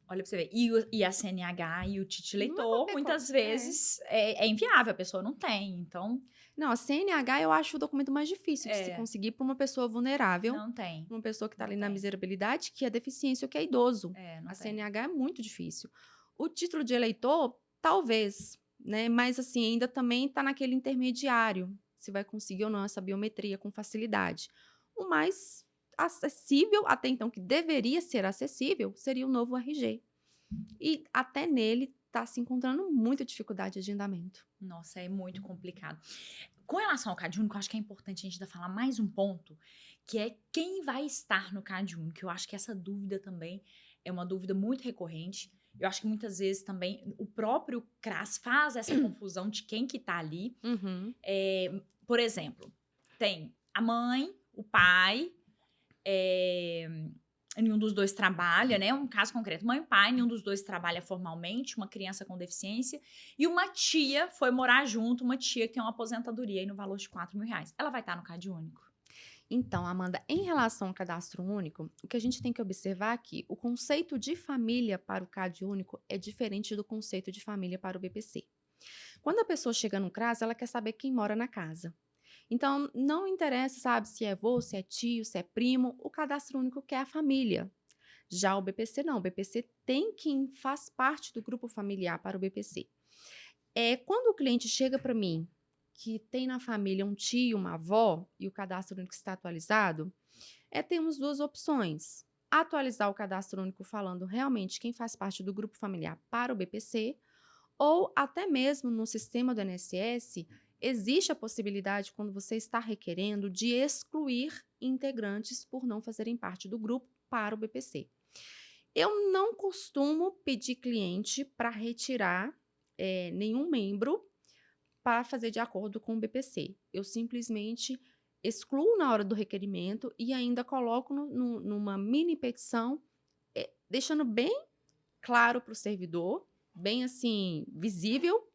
Olha pra você ver. E a CNH e o título Não é eleitor, qualquer muitas coisa. vezes, é inviável, a pessoa não tem. Então, Não, a CNH eu acho o documento mais difícil de se conseguir para uma pessoa vulnerável, não tem. uma pessoa que está Não ali na tem. miserabilidade, que é deficiência ou que é idoso. Não A tem. CNH é muito difícil. O título de eleitor, talvez, né? Mas assim, ainda também está naquele intermediário, se vai conseguir ou não essa biometria com facilidade. O mais acessível, até então, que deveria ser acessível, seria o novo RG. E até nele está se encontrando muita dificuldade de agendamento. Nossa, é muito complicado. Com relação ao CAD único, eu acho que é importante a gente ainda falar mais um ponto, que é quem vai estar no CAD único. Eu acho que essa dúvida também é uma dúvida muito recorrente. Eu acho que muitas vezes também o próprio CRAS faz essa confusão de quem que tá ali. Uhum. Por exemplo, tem a mãe, o pai, nenhum dos dois trabalha, né? Um caso concreto, mãe e pai, nenhum dos dois trabalha formalmente, uma criança com deficiência, e uma tia foi morar junto, uma tia que tem uma aposentadoria aí no valor de R$ 4.000. Ela vai estar no CAD único? Então, Amanda, em relação ao cadastro único, o que a gente tem que observar aqui, o conceito de família para o CAD único é diferente do conceito de família para o BPC. Quando a pessoa chega no CRAS, ela quer saber quem mora na casa. Então, não interessa, sabe, se é avô, se é tio, se é primo, o cadastro único quer a família. Já o BPC não, o BPC tem quem faz parte do grupo familiar para o BPC. Quando o cliente chega para mim, que tem na família um tio, uma avó, e o cadastro único está atualizado, temos 2 opções. Atualizar o cadastro único falando realmente quem faz parte do grupo familiar para o BPC, ou até mesmo no sistema do INSS, existe a possibilidade, quando você está requerendo, de excluir integrantes por não fazerem parte do grupo para o BPC. Eu não costumo pedir cliente para retirar nenhum membro para fazer de acordo com o BPC. Eu simplesmente excluo na hora do requerimento e ainda coloco numa mini petição, deixando bem claro para o servidor, bem assim, visível,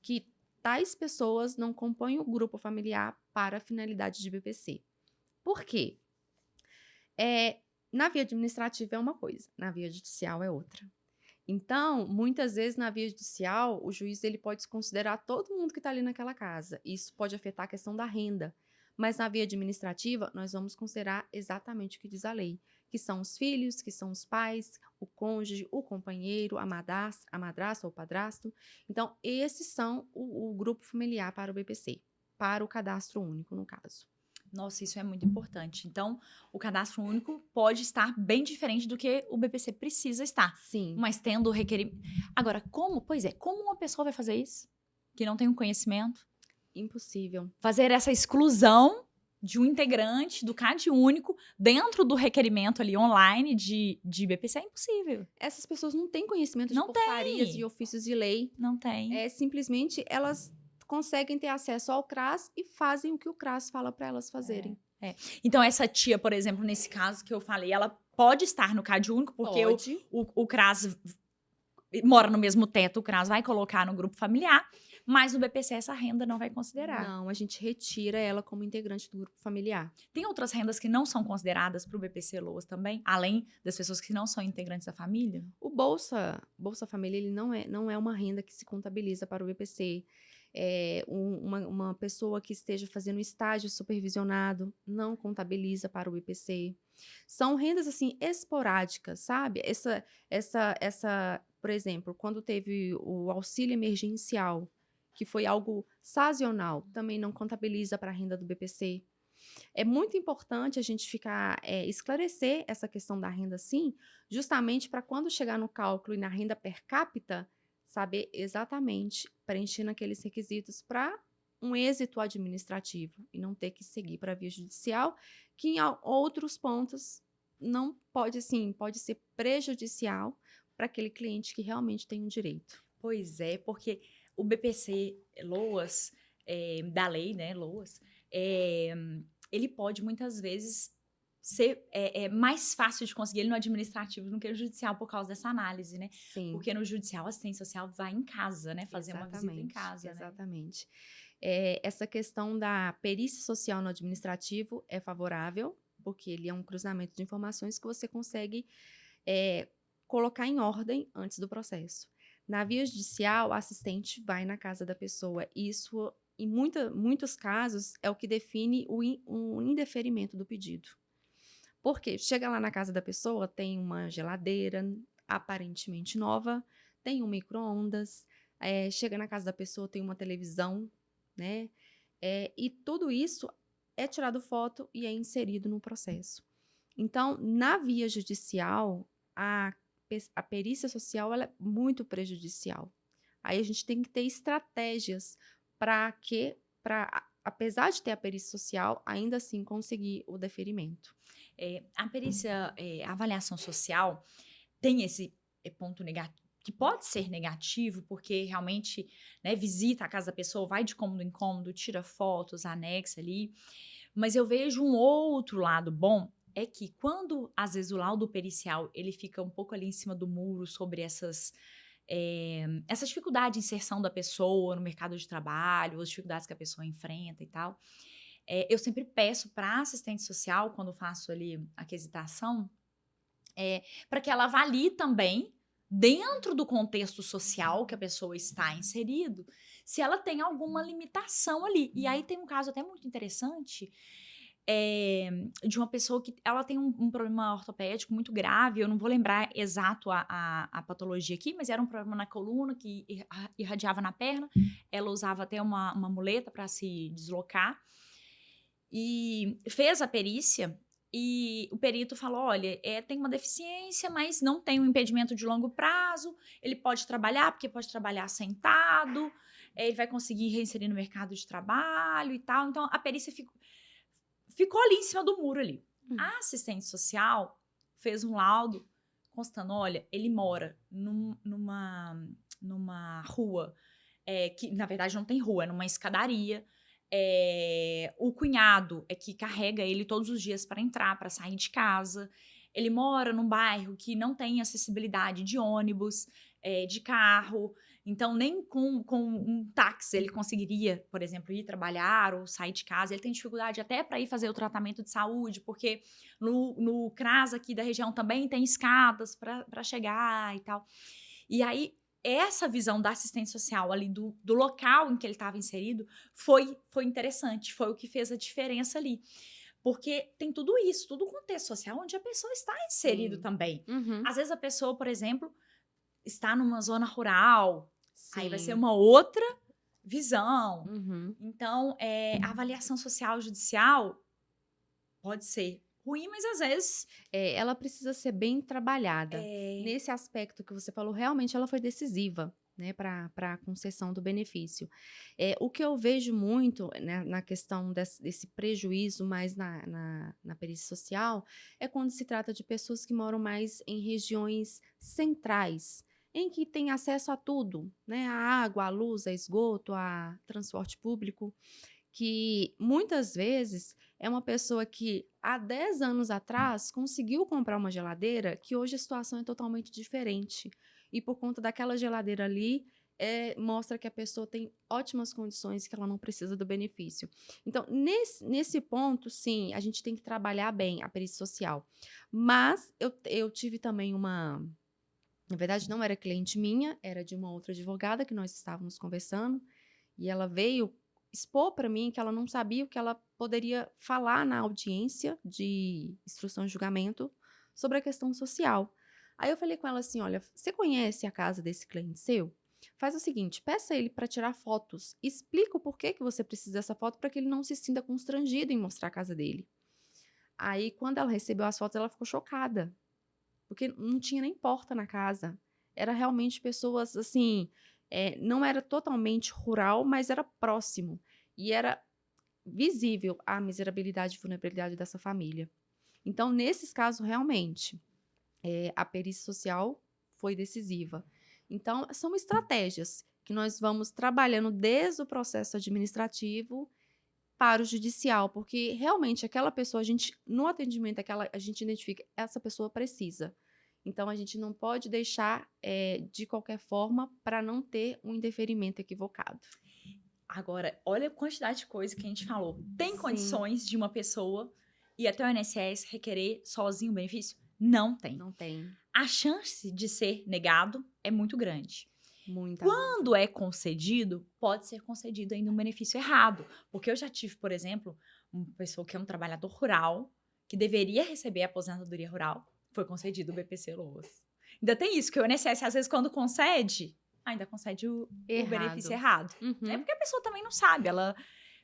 que tais pessoas não compõem o grupo familiar para a finalidade de BPC. Por quê? Na via administrativa é uma coisa, na via judicial é outra. Então, muitas vezes na via judicial, o juiz ele pode considerar todo mundo que está ali naquela casa. Isso pode afetar a questão da renda. Mas na via administrativa, nós vamos considerar exatamente o que diz a lei, que são os filhos, que são os pais, o cônjuge, o companheiro, a madrasta ou o padrasto. Então, esses são o grupo familiar para o BPC, para o cadastro único, no caso. Nossa, isso é muito importante. Então, o cadastro único pode estar bem diferente do que o BPC precisa estar. Sim. Mas tendo o requerimento. Agora, como uma pessoa vai fazer isso? Que não tem um conhecimento? Impossível. Fazer essa exclusão de um integrante do CAD único dentro do requerimento ali online de BPC é impossível. Essas pessoas não têm conhecimento de Não portarias tem. e ofícios de lei. Não tem. Simplesmente elas conseguem ter acesso ao CRAS e fazem o que o CRAS fala para elas fazerem. Então, essa tia, por exemplo, nesse caso que eu falei, ela pode estar no CAD único, porque o CRAS mora no mesmo teto, o CRAS vai colocar no grupo familiar, mas no BPC essa renda não vai considerar. Não, a gente retira ela como integrante do grupo familiar. Tem outras rendas que não são consideradas para o BPC Loas também, além das pessoas que não são integrantes da família? O Bolsa Família, ele não é uma renda que se contabiliza para o BPC. Uma pessoa que esteja fazendo estágio supervisionado não contabiliza para o IPC. São rendas, assim, esporádicas, sabe? Por exemplo, quando teve o auxílio emergencial, que foi algo sazonal, também não contabiliza para a renda do BPC. É muito importante a gente esclarecer essa questão da renda, sim, justamente para quando chegar no cálculo e na renda per capita, saber exatamente, preenchendo aqueles requisitos para um êxito administrativo e não ter que seguir para a via judicial, que em outros pontos não pode, assim, pode ser prejudicial para aquele cliente que realmente tem um direito. Pois é, porque o BPC LOAS, da lei, né, LOAS, eh, ele pode muitas vezes ser mais fácil de conseguir ele no administrativo do que no judicial por causa dessa análise, né? Sim. Porque no judicial a assistência social vai em casa, né? Fazer uma visita em Exatamente, casa, né? exatamente. Essa questão da perícia social no administrativo é favorável, porque ele é um cruzamento de informações que você consegue eh, colocar em ordem antes do processo. Na via judicial, o assistente vai na casa da pessoa. E isso, em muitos casos, é o que define o indeferimento do pedido. Porque chega lá na casa da pessoa, tem uma geladeira aparentemente nova, tem um micro-ondas, chega na casa da pessoa, tem uma televisão, né? E tudo isso é tirado foto e é inserido no processo. Então, na via judicial, a perícia social ela é muito prejudicial. Aí a gente tem que ter estratégias apesar de ter a perícia social, ainda assim conseguir o deferimento. A perícia, a avaliação social tem esse ponto negativo, que pode ser negativo, porque realmente, né, visita a casa da pessoa, vai de cômodo em cômodo, tira fotos, anexa ali. Mas eu vejo um outro lado bom, é que quando, às vezes, o laudo pericial, ele fica um pouco ali em cima do muro sobre essa dificuldade de inserção da pessoa no mercado de trabalho, as dificuldades que a pessoa enfrenta e tal. Eu sempre peço para assistente social, quando eu faço ali a quesitação, para que ela avalie também, dentro do contexto social que a pessoa está inserido, se ela tem alguma limitação ali. E aí tem um caso até muito interessante, de uma pessoa que ela tem um problema ortopédico muito grave, eu não vou lembrar exato a patologia aqui, mas era um problema na coluna que irradiava na perna, ela usava até uma muleta para se deslocar, e fez a perícia, e o perito falou: olha, tem uma deficiência, mas não tem um impedimento de longo prazo, ele pode trabalhar, porque pode trabalhar sentado, ele vai conseguir reinserir no mercado de trabalho e tal. Então, a perícia ficou ali em cima do muro ali. A assistente social fez um laudo constando: olha, ele mora numa rua, que na verdade não tem rua, é numa escadaria. O cunhado é que carrega ele todos os dias para entrar, para sair de casa. Ele mora num bairro que não tem acessibilidade de ônibus, de carro. Então, nem com um táxi ele conseguiria, por exemplo, ir trabalhar ou sair de casa. Ele tem dificuldade até para ir fazer o tratamento de saúde, porque no CRAS aqui da região também tem escadas para chegar e tal. E aí, essa visão da assistente social ali do local em que ele estava inserido foi interessante, foi o que fez a diferença ali. Porque tem tudo isso, todo o contexto social onde a pessoa está inserido Sim. também. Uhum. Às vezes a pessoa, por exemplo, está numa zona rural, aí vai ser Sim. uma outra visão. Uhum. Então, a avaliação social judicial pode ser ruim, mas às vezes Ela precisa ser bem trabalhada. é, Nesse aspecto que você falou, realmente ela foi decisiva, né, para a concessão do benefício. O que eu vejo muito, né, na questão desse prejuízo mais na perícia social é quando se trata de pessoas que moram mais em regiões centrais, em que tem acesso a tudo, né, a água, a luz, a esgoto, a transporte público, que muitas vezes é uma pessoa que há 10 anos atrás conseguiu comprar uma geladeira, que hoje a situação é totalmente diferente. E por conta daquela geladeira ali, mostra que a pessoa tem ótimas condições, que ela não precisa do benefício. Então, nesse ponto, sim, a gente tem que trabalhar bem a perícia social. Mas eu tive também uma. Na verdade, não era cliente minha, era de uma outra advogada que nós estávamos conversando. E ela veio expor para mim que ela não sabia o que ela poderia falar na audiência de instrução e julgamento sobre a questão social. Aí eu falei com ela assim: olha, você conhece a casa desse cliente seu? Faz o seguinte, peça ele para tirar fotos. Explica o porquê que você precisa dessa foto para que ele não se sinta constrangido em mostrar a casa dele. Aí, quando ela recebeu as fotos, ela ficou chocada, porque não tinha nem porta na casa. Era realmente pessoas, assim, não era totalmente rural, mas era próximo. E era visível a miserabilidade e vulnerabilidade dessa família. Então, nesses casos, realmente, a perícia social foi decisiva. Então, são estratégias que nós vamos trabalhando desde o processo administrativo para o judicial, porque realmente aquela pessoa, a gente, no atendimento, a gente identifica, essa pessoa precisa. Então, a gente não pode deixar de qualquer forma para não ter um indeferimento equivocado. Agora, olha a quantidade de coisa que a gente falou. Tem Sim. condições de uma pessoa ir até o INSS requerer sozinho o benefício? Não tem. Não tem. A chance de ser negado é muito grande. Muita. Quando é concedido, pode ser concedido ainda um benefício errado. Porque eu já tive, por exemplo, uma pessoa que é um trabalhador rural, que deveria receber a aposentadoria rural, foi concedido o BPC Loas. Ainda tem isso, que o INSS, às vezes, quando concede, ainda concede o benefício errado. É porque a pessoa também não sabe. Ela,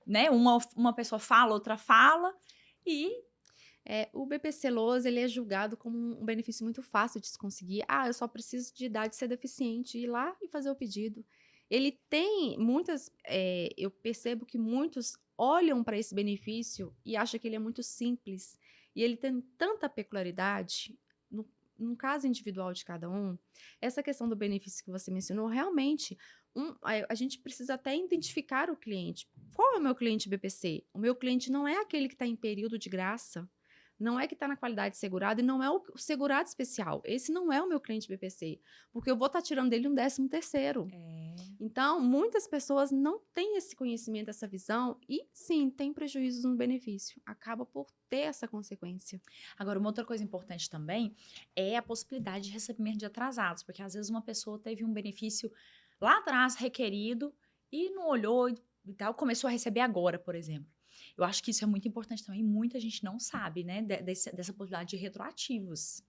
né, uma pessoa fala, outra fala, e O BPC Loas, ele é julgado como um benefício muito fácil de se conseguir. Ah, eu só preciso de idade ser deficiente, ir lá e fazer o pedido. Ele tem muitas, eu percebo que muitos olham para esse benefício e acham que ele é muito simples. E ele tem tanta peculiaridade, no caso individual de cada um, essa questão do benefício que você mencionou, realmente, a gente precisa até identificar o cliente. Qual é o meu cliente BPC? O meu cliente não é aquele que está em período de graça, não é que está na qualidade segurada e não é o segurado especial. Esse não é o meu cliente BPC, porque eu vou estar tirando dele um 13º. Então, muitas pessoas não têm esse conhecimento, essa visão e, sim, tem prejuízos no benefício. Acaba por ter essa consequência. Agora, uma outra coisa importante também é a possibilidade de recebimento de atrasados, porque às vezes uma pessoa teve um benefício lá atrás requerido e não olhou e tal, começou a receber agora, por exemplo. Eu acho que isso é muito importante também, muita gente não sabe, né, dessa possibilidade de retroativos.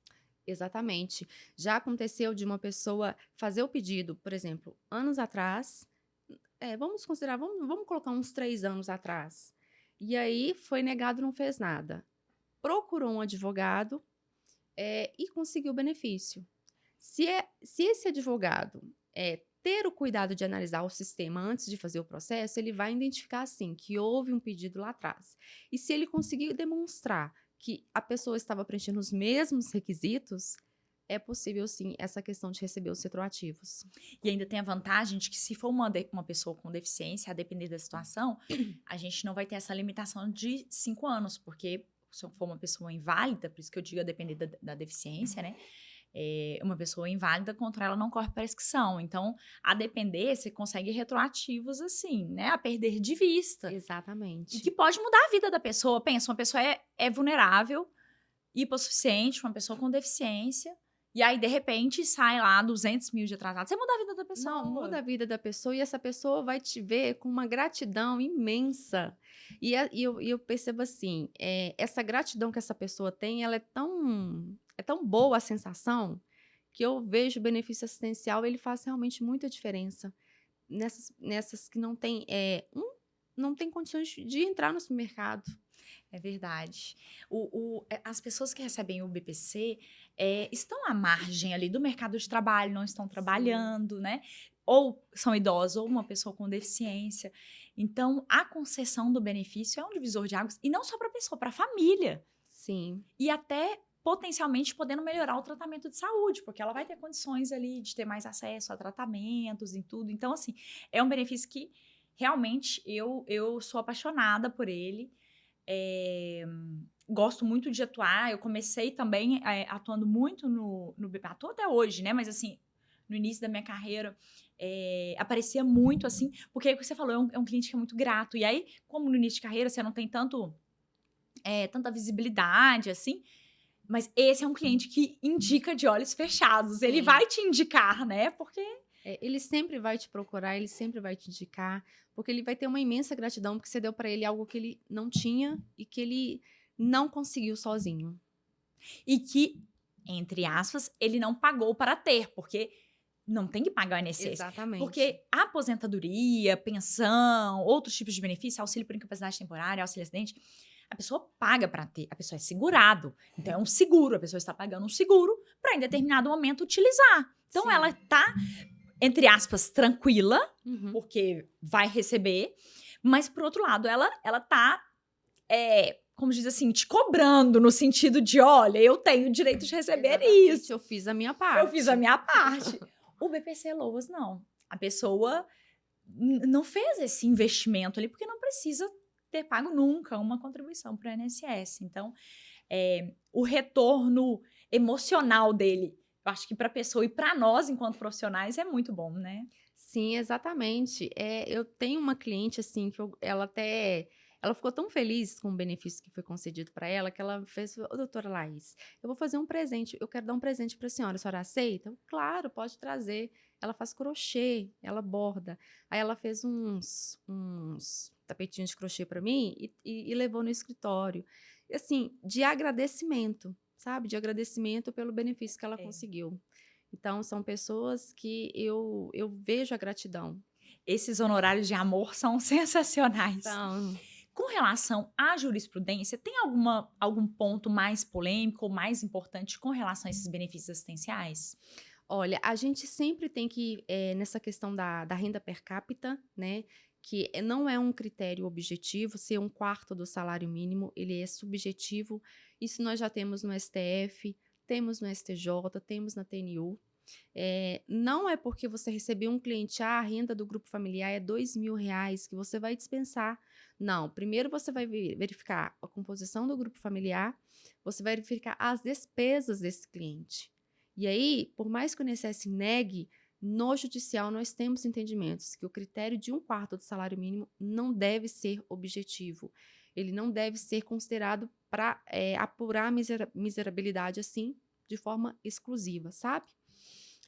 Exatamente. Já aconteceu de uma pessoa fazer o pedido, por exemplo, anos atrás, vamos considerar, vamos colocar uns 3 anos atrás. E aí foi negado, não fez nada. Procurou um advogado e conseguiu o benefício. Se esse advogado ter o cuidado de analisar o sistema antes de fazer o processo, ele vai identificar, assim, que houve um pedido lá atrás. E se ele conseguir demonstrar que a pessoa estava preenchendo os mesmos requisitos, é possível, sim, essa questão de receber os retroativos. E ainda tem a vantagem de que se for uma pessoa com deficiência, a depender da situação, a gente não vai ter essa limitação de 5 anos, porque se for uma pessoa inválida, por isso que eu digo a depender da deficiência, né? Uma pessoa inválida, contra ela não corre prescrição. Então, a depender, você consegue retroativos assim, né? A perder de vista. Exatamente. E que pode mudar a vida da pessoa. Pensa, uma pessoa é vulnerável, hipossuficiente, uma pessoa com deficiência, e aí, de repente, sai lá 200 mil de atrasado. Você muda a vida da pessoa. Não, muda a vida da pessoa e essa pessoa vai te ver com uma gratidão imensa. E eu percebo assim, essa gratidão que essa pessoa tem, ela é tão boa a sensação, que eu vejo o benefício assistencial, ele faz realmente muita diferença. Nessas que não tem condições de entrar no supermercado. É verdade. As pessoas que recebem o BPC estão à margem ali do mercado de trabalho, não estão trabalhando, né? Ou são idosos, ou uma pessoa com deficiência. Então, a concessão do benefício é um divisor de águas, e não só para a pessoa, para a família. Sim. E até potencialmente podendo melhorar o tratamento de saúde, porque ela vai ter condições ali de ter mais acesso a tratamentos e tudo. Então, assim, é um benefício que realmente eu sou apaixonada por ele. Gosto muito de atuar. Eu comecei também atuando muito no BPC, atuo até hoje, né? Mas assim, no início da minha carreira, aparecia muito assim, porque aí o que você falou, é um cliente que é muito grato. E aí, como no início de carreira você não tem tanta visibilidade, assim, mas esse é um cliente que indica de olhos fechados. Ele Sim. vai te indicar, né? Porque Ele sempre vai te procurar, ele sempre vai te indicar, porque ele vai ter uma imensa gratidão, porque você deu para ele algo que ele não tinha e que ele não conseguiu sozinho. E que, entre aspas, ele não pagou para ter, porque não tem que pagar o INSS. Exatamente. Porque a aposentadoria, pensão, outros tipos de benefício, auxílio por incapacidade temporária, auxílio acidente, a pessoa paga para ter, a pessoa é segurado. Então é um seguro, a pessoa está pagando um seguro para em determinado momento utilizar. Então Sim. ela está, entre aspas, tranquila, Uhum. porque vai receber, mas por outro lado, ela tá, como diz assim, te cobrando no sentido de, olha, eu tenho o direito de receber Exatamente, isso. eu fiz a minha Eu parte. fiz a minha parte. O BPC Loas, não. A pessoa não fez esse investimento ali, porque não precisa ter pago nunca uma contribuição para o INSS. Então, o retorno emocional dele, eu acho que para a pessoa e para nós, enquanto profissionais, é muito bom, né? Sim, exatamente. Eu tenho uma cliente, assim, que ela ficou tão feliz com o benefício que foi concedido para ela, que ela fez: "Ô, doutora Laís, eu vou fazer um presente, eu quero dar um presente para a senhora aceita?" Eu, "Claro, pode trazer." Ela faz crochê, ela borda. Aí ela fez uns tapetinhos de crochê para mim e levou no escritório. E assim, de agradecimento, sabe, de agradecimento pelo benefício que ela É. conseguiu. Então, são pessoas que eu vejo a gratidão. Esses honorários de amor são sensacionais. Então, Com relação à jurisprudência, tem algum ponto mais polêmico ou mais importante com relação a esses benefícios assistenciais? olha, a gente sempre tem que, nessa questão da renda per capita, né, que não é um critério objetivo, ser um quarto do salário mínimo, ele é subjetivo. Isso nós já temos no STF, temos no STJ, temos na TNU. Não é porque você recebeu um cliente, a renda do grupo familiar é R$ 2.000 que você vai dispensar. Não, primeiro você vai verificar a composição do grupo familiar, você vai verificar as despesas desse cliente. E aí, por mais que o INSS negue, no judicial nós temos entendimentos que o critério de um quarto do salário mínimo não deve ser objetivo. Ele não deve ser considerado para apurar a miserabilidade assim, de forma exclusiva, sabe?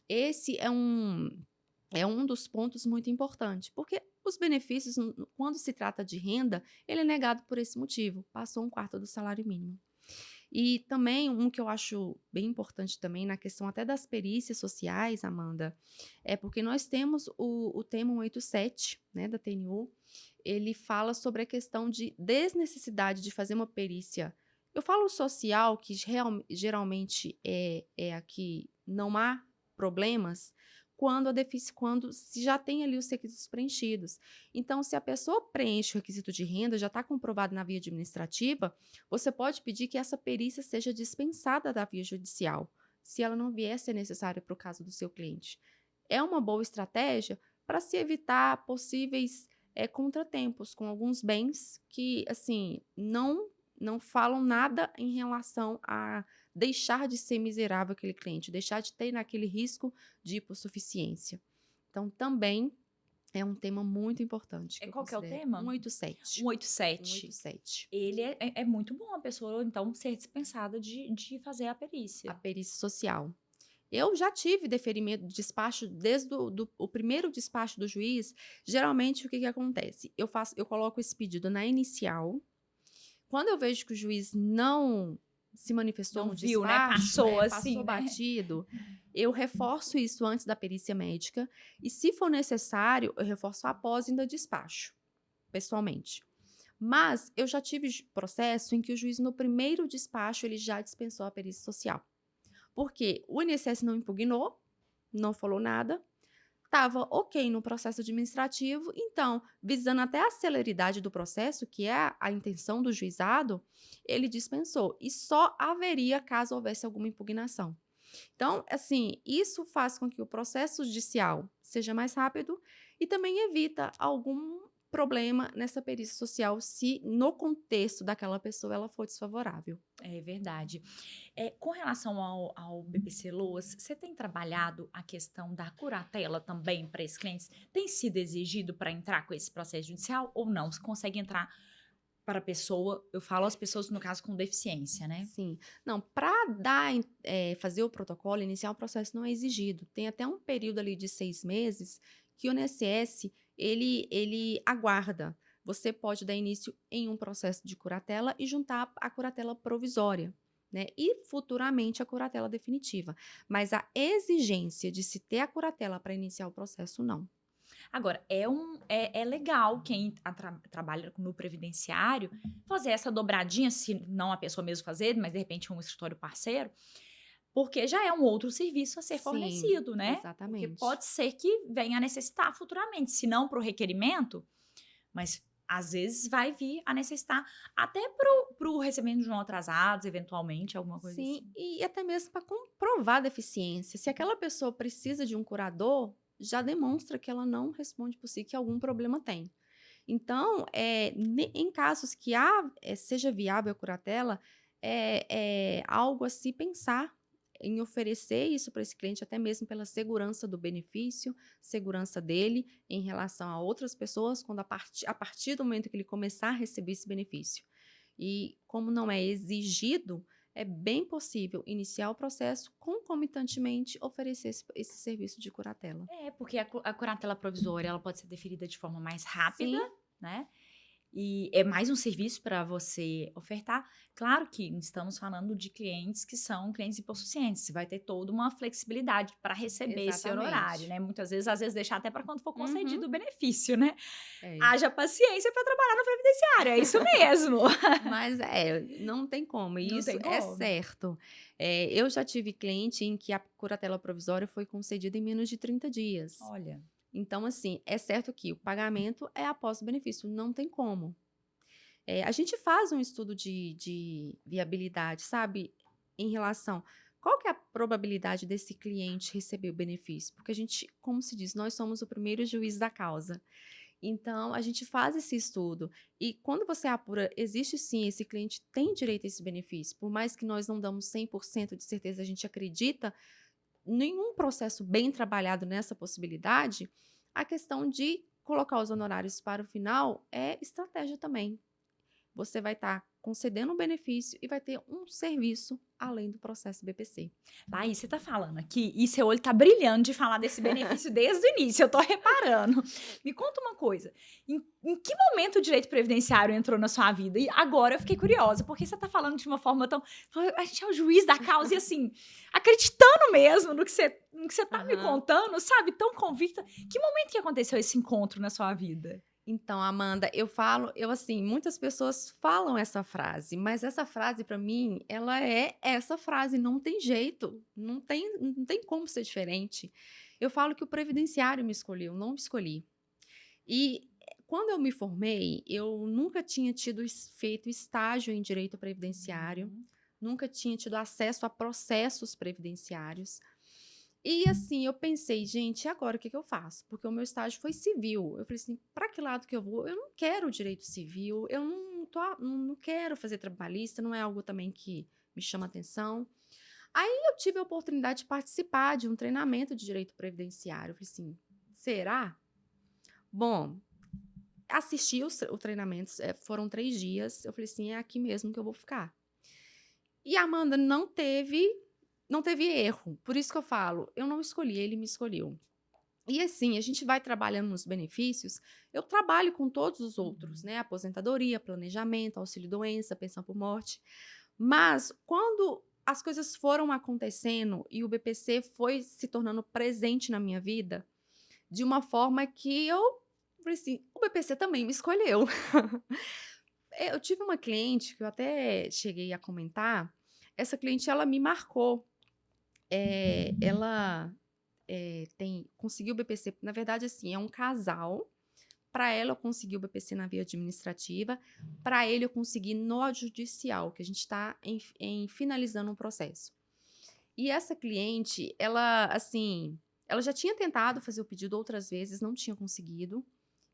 Esse é um dos pontos muito importantes, porque os benefícios, quando se trata de renda, ele é negado por esse motivo, passou um quarto do salário mínimo. E também um que eu acho bem importante também na questão até das perícias sociais, Amanda, é porque nós temos o tema 187, né, da TNU, ele fala sobre a questão de desnecessidade de fazer uma perícia. Eu falo social, que geralmente é a que não há problemas, quando se já tem ali os requisitos preenchidos. Então, se a pessoa preenche o requisito de renda, já está comprovado na via administrativa, você pode pedir que essa perícia seja dispensada da via judicial, se ela não vier a ser necessária para o caso do seu cliente. É uma boa estratégia para se evitar possíveis contratempos com alguns bens que, assim, não falam nada em relação a deixar de ser miserável aquele cliente, deixar de ter naquele risco de hipossuficiência. Então, também é um tema muito importante que eu Qual que é o considero. tema? 187. 187. 187. Ele é muito bom a pessoa, então, ser dispensada de fazer a A perícia. perícia social. Eu já tive deferimento de despacho desde o primeiro despacho do juiz. Geralmente, o que acontece? Eu coloco esse pedido na inicial. Quando eu vejo que o juiz não se manifestou Não no viu, né? despacho, Passou passou assim, né? batido, eu reforço isso antes da perícia médica e, se for necessário, eu reforço após ainda despacho, pessoalmente. Mas eu já tive processo em que o juiz, no primeiro despacho, ele já dispensou a perícia social. Porque o INSS não impugnou, não falou nada, estava ok no processo administrativo, então, visando até a celeridade do processo, que é a intenção do juizado, ele dispensou. E só haveria caso houvesse alguma impugnação. Então, assim, isso faz com que o processo judicial seja mais rápido e também evita algum problema nessa perícia social se no contexto daquela pessoa ela for desfavorável. É verdade. Com relação ao BPC Loas, você tem trabalhado a questão da curatela também para esses clientes? Tem sido exigido para entrar com esse processo judicial ou não? Você consegue entrar para a pessoa, eu falo as pessoas, no caso, com deficiência, né? Sim. Não, para fazer o protocolo, iniciar o processo não é exigido. Tem até um período ali de 6 meses que o INSS, ele aguarda. Você pode dar início em um processo de curatela e juntar a curatela provisória, né? E futuramente a curatela definitiva. Mas a exigência de se ter a curatela para iniciar o processo, não. Agora, é legal quem trabalha no previdenciário fazer essa dobradinha, se não a pessoa mesmo fazer, mas de repente um escritório parceiro, porque já é um outro serviço a ser Sim, fornecido, né? Porque exatamente. pode ser que venha a necessitar futuramente, se não para o requerimento, mas às vezes vai vir a necessitar até para o recebimento de um atrasados, eventualmente, alguma coisa Sim, assim. e até mesmo para comprovar a deficiência. Se aquela pessoa precisa de um curador, já demonstra que ela não responde por si, que algum problema tem. Então, em casos que seja viável a curatela, é algo a se pensar em oferecer isso para esse cliente, até mesmo pela segurança do benefício, segurança dele em relação a outras pessoas, quando a partir do momento que ele começar a receber esse benefício. E como não é exigido, é bem possível iniciar o processo concomitantemente oferecer esse serviço de curatela. É, porque a curatela provisória ela pode ser deferida de forma mais rápida, Sim, né? E é mais um serviço para você ofertar. Claro que estamos falando de clientes que são clientes hipossuficientes. Você vai ter toda uma flexibilidade para receber esse honorário, exatamente. né? Muitas vezes, às vezes, deixar até para quando for Uhum. concedido o benefício, né? É. Haja paciência para trabalhar no previdenciário, é isso mesmo. Mas não tem como, e Não isso tem é como. certo. Eu já tive cliente em que a curatela provisória foi concedida em menos de 30 dias. Olha, Então, assim, é certo que o pagamento é após o benefício, não tem como. A gente faz um estudo de viabilidade, sabe, em relação qual que é a probabilidade desse cliente receber o benefício? Porque a gente, como se diz, nós somos o primeiro juiz da causa. Então, a gente faz esse estudo. E quando você apura, existe sim, esse cliente tem direito a esse benefício. Por mais que nós não damos 100% de certeza, a gente acredita, nenhum processo bem trabalhado nessa possibilidade, a questão de colocar os honorários para o final é estratégia também. Você vai estar concedendo um benefício e vai ter um serviço além do processo BPC. Laís, você tá falando aqui e seu olho tá brilhando de falar desse benefício desde o início, eu tô reparando. Me conta uma coisa, em que momento o direito previdenciário entrou na sua vida? E agora eu fiquei curiosa, porque você tá falando de uma forma tão... A gente é o juiz da causa e assim, acreditando mesmo no que você tá me Aham. contando, sabe? Tão convicta. Que momento que aconteceu esse encontro na sua vida? Então, Amanda, eu assim, muitas pessoas falam essa frase, mas essa frase para mim, ela é essa frase, não tem jeito, não tem como ser diferente. Eu falo que o previdenciário me escolheu, não me escolhi. E quando eu me formei, eu nunca tinha feito estágio em direito previdenciário, Uhum. nunca tinha tido acesso a processos previdenciários. E assim, eu pensei, gente, e agora o que que eu faço? Porque o meu estágio foi civil. Eu falei assim, para que lado que eu vou? Eu não quero direito civil, eu não quero fazer trabalhista, não é algo também que me chama atenção. Aí eu tive a oportunidade de participar de um treinamento de direito previdenciário. Eu falei assim, será? Bom, assisti o treinamento, foram 3 dias. Eu falei assim, é aqui mesmo que eu vou ficar. E a Amanda não teve erro. Por isso que eu falo, eu não escolhi, ele me escolheu. E assim, a gente vai trabalhando nos benefícios, eu trabalho com todos os outros, Uhum. né? Aposentadoria, planejamento, auxílio-doença, pensão por morte. Mas quando as coisas foram acontecendo e o BPC foi se tornando presente na minha vida, de uma forma que eu falei assim, o BPC também me escolheu. Eu tive uma cliente que eu até cheguei a comentar, essa cliente ela me marcou. Ela conseguiu o BPC, na verdade, assim, é um casal. Para ela, eu consegui o BPC na via administrativa. Para ele, eu consegui no judicial, que a gente está em finalizando um processo. E essa cliente, ela, assim, ela já tinha tentado fazer o pedido outras vezes, não tinha conseguido.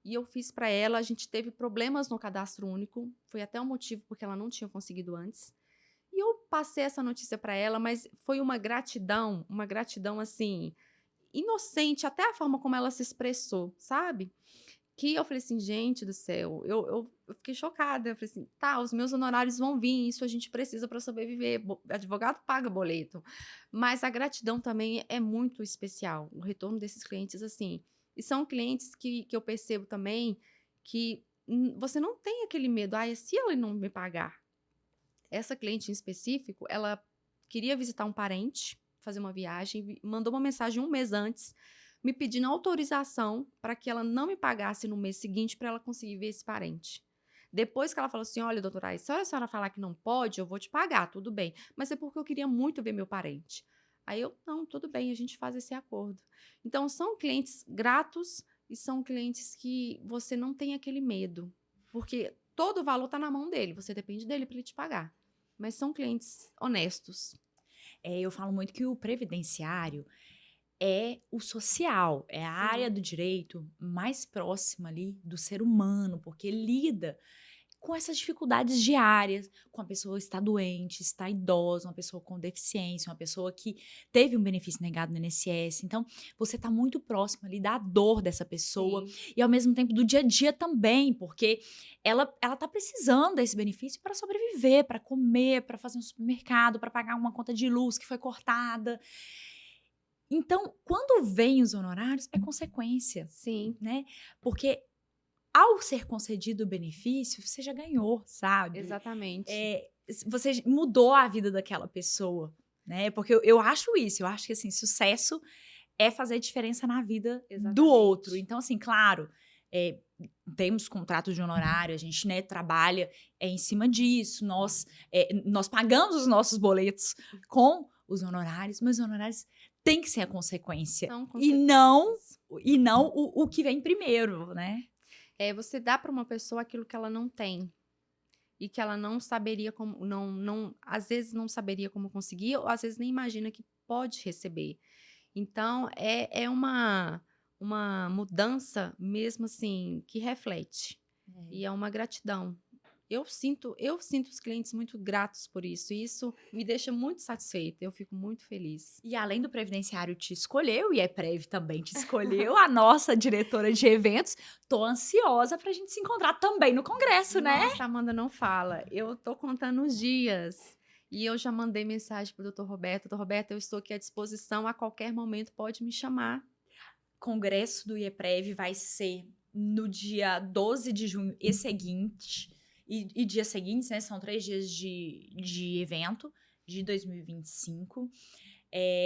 E eu fiz para ela, a gente teve problemas no cadastro único, foi até o motivo porque ela não tinha conseguido antes. E eu passei essa notícia para ela, mas foi uma gratidão assim, inocente, até a forma como ela se expressou, sabe? que eu falei assim, gente do céu, eu fiquei chocada. Eu falei assim, tá, os meus honorários vão vir, isso a gente precisa para sobreviver. Advogado paga boleto. Mas a gratidão também é muito especial, o retorno desses clientes, assim. E são clientes que eu percebo também que você não tem aquele medo, se ela não me pagar. Essa cliente em específico, ela queria visitar um parente, fazer uma viagem, mandou uma mensagem um mês antes, me pedindo autorização para que ela não me pagasse no mês seguinte para ela conseguir ver esse parente. Depois que ela falou assim, olha, doutora, se a senhora falar que não pode, eu vou te pagar, tudo bem. Mas é porque eu queria muito ver meu parente. Aí eu, não, tudo bem, a gente faz esse acordo. Então, são clientes gratos e são clientes que você não tem aquele medo. Porque todo o valor está na mão dele, você depende dele para ele te pagar. Mas são clientes honestos. Eu falo muito que o previdenciário é o social, é a área do direito mais próxima ali do ser humano, porque lida com essas dificuldades diárias, com a pessoa está doente, está idosa, uma pessoa com deficiência, uma pessoa que teve um benefício negado no INSS. Então, você está muito próximo ali da dor dessa pessoa. Sim. E, ao mesmo tempo, do dia a dia também, porque ela está precisando desse benefício para sobreviver, para comer, para fazer um supermercado, para pagar uma conta de luz que foi cortada. Então, quando vem os honorários, é consequência, Sim. né? Porque ao ser concedido o benefício, você já ganhou, sabe? Exatamente. Você mudou a vida daquela pessoa, né? Porque eu acho isso, eu acho que, assim, sucesso é fazer diferença na vida do outro. Exatamente. Então, assim, claro, temos contrato de honorário, a gente, né, trabalha em cima disso, nós pagamos os nossos boletos com os honorários, mas os honorários têm que ser a consequência São e não, consequências. o que vem primeiro, né? Você dá para uma pessoa aquilo que ela não tem e que ela não saberia como, às vezes não saberia como conseguir, ou às vezes nem imagina que pode receber. Então, é uma mudança mesmo assim que reflete. E é uma gratidão. Eu sinto os clientes muito gratos por isso. E isso me deixa muito satisfeita. Eu fico muito feliz. E além do Previdenciário te escolheu, e a Prev também te escolheu, a nossa diretora de eventos, tô ansiosa pra gente se encontrar também no congresso, né? Nossa, Amanda, não fala. Eu tô contando os dias. E eu já mandei mensagem pro Dr. Roberto. Doutor Roberto, eu estou aqui à disposição. A qualquer momento pode me chamar. Congresso do IEPREV vai ser no dia 12 de junho e seguinte. E dias seguintes, né? São 3 dias de evento de 2025.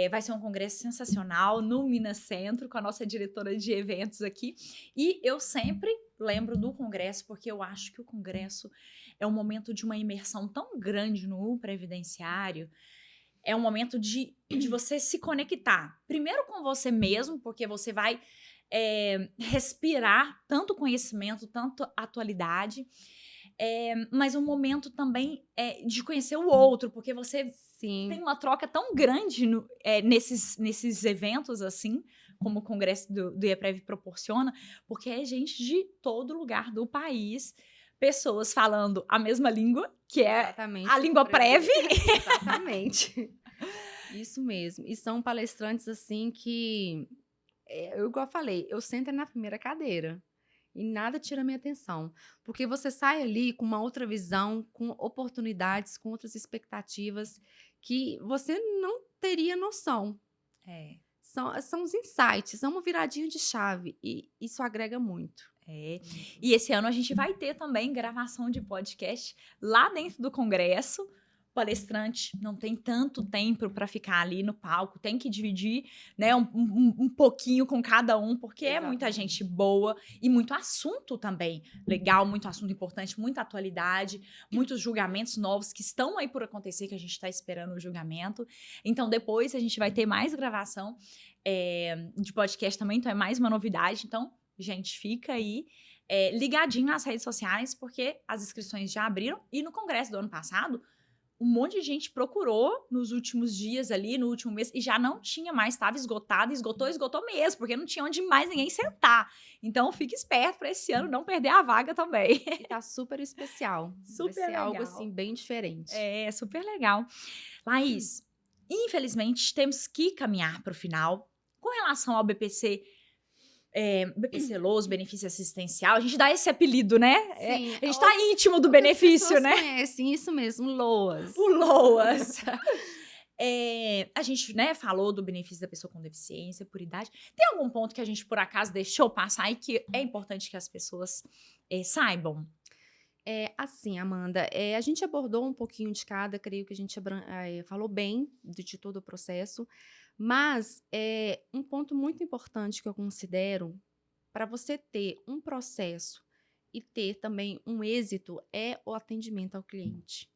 Vai ser um congresso sensacional no Minas Centro, com a nossa diretora de eventos aqui. E eu sempre lembro do congresso, porque eu acho que o congresso é um momento de uma imersão tão grande no previdenciário. É um momento de você se conectar. Primeiro com você mesmo, porque você vai respirar tanto conhecimento, tanto atualidade. Mas um momento também de conhecer o outro, porque você Sim. tem uma troca tão grande nesses eventos, assim, como o Congresso do IEPREV proporciona, porque é gente de todo lugar do país, pessoas falando a mesma língua, que é Exatamente. a língua Prev. Exatamente. Isso mesmo. E são palestrantes, assim, que, igual eu falei, eu sento na primeira cadeira. E nada tira minha atenção. Porque você sai ali com uma outra visão, com oportunidades, com outras expectativas que você não teria noção. São os insights, é uma viradinha de chave. E isso agrega muito. E esse ano a gente vai ter também gravação de podcast lá dentro do congresso. O palestrante não tem tanto tempo para ficar ali no palco, tem que dividir, né, um pouquinho com cada um, porque é muita gente boa e muito assunto também legal, muito assunto importante, muita atualidade, muitos julgamentos novos que estão aí por acontecer, que a gente está esperando o julgamento. Então, depois a gente vai ter mais gravação de podcast também, então é mais uma novidade. Então, gente, fica aí ligadinho nas redes sociais, porque as inscrições já abriram. E no congresso do ano passado, um monte de gente procurou nos últimos dias ali, no último mês, e já não tinha mais, estava esgotado, esgotou mesmo, porque não tinha onde mais ninguém sentar. Então, fique esperto para esse ano não perder a vaga também. E tá super especial. Super Vai ser legal. algo, assim, bem diferente. Super legal. Laís, infelizmente, temos que caminhar para o final. Com relação ao BPC, BPCLOS, benefício assistencial, a gente dá esse apelido, né? Sim, A gente tá íntimo do benefício, né? Conhecem, isso mesmo, LOAS. O LOAS. A gente, né, falou do benefício da pessoa com deficiência por idade. Tem algum ponto que a gente, por acaso, deixou passar e que é importante que as pessoas saibam? Assim, Amanda, a gente abordou um pouquinho de cada, creio que a gente falou bem de todo o processo, mas um ponto muito importante que eu considero para você ter um processo e ter também um êxito é o atendimento ao cliente.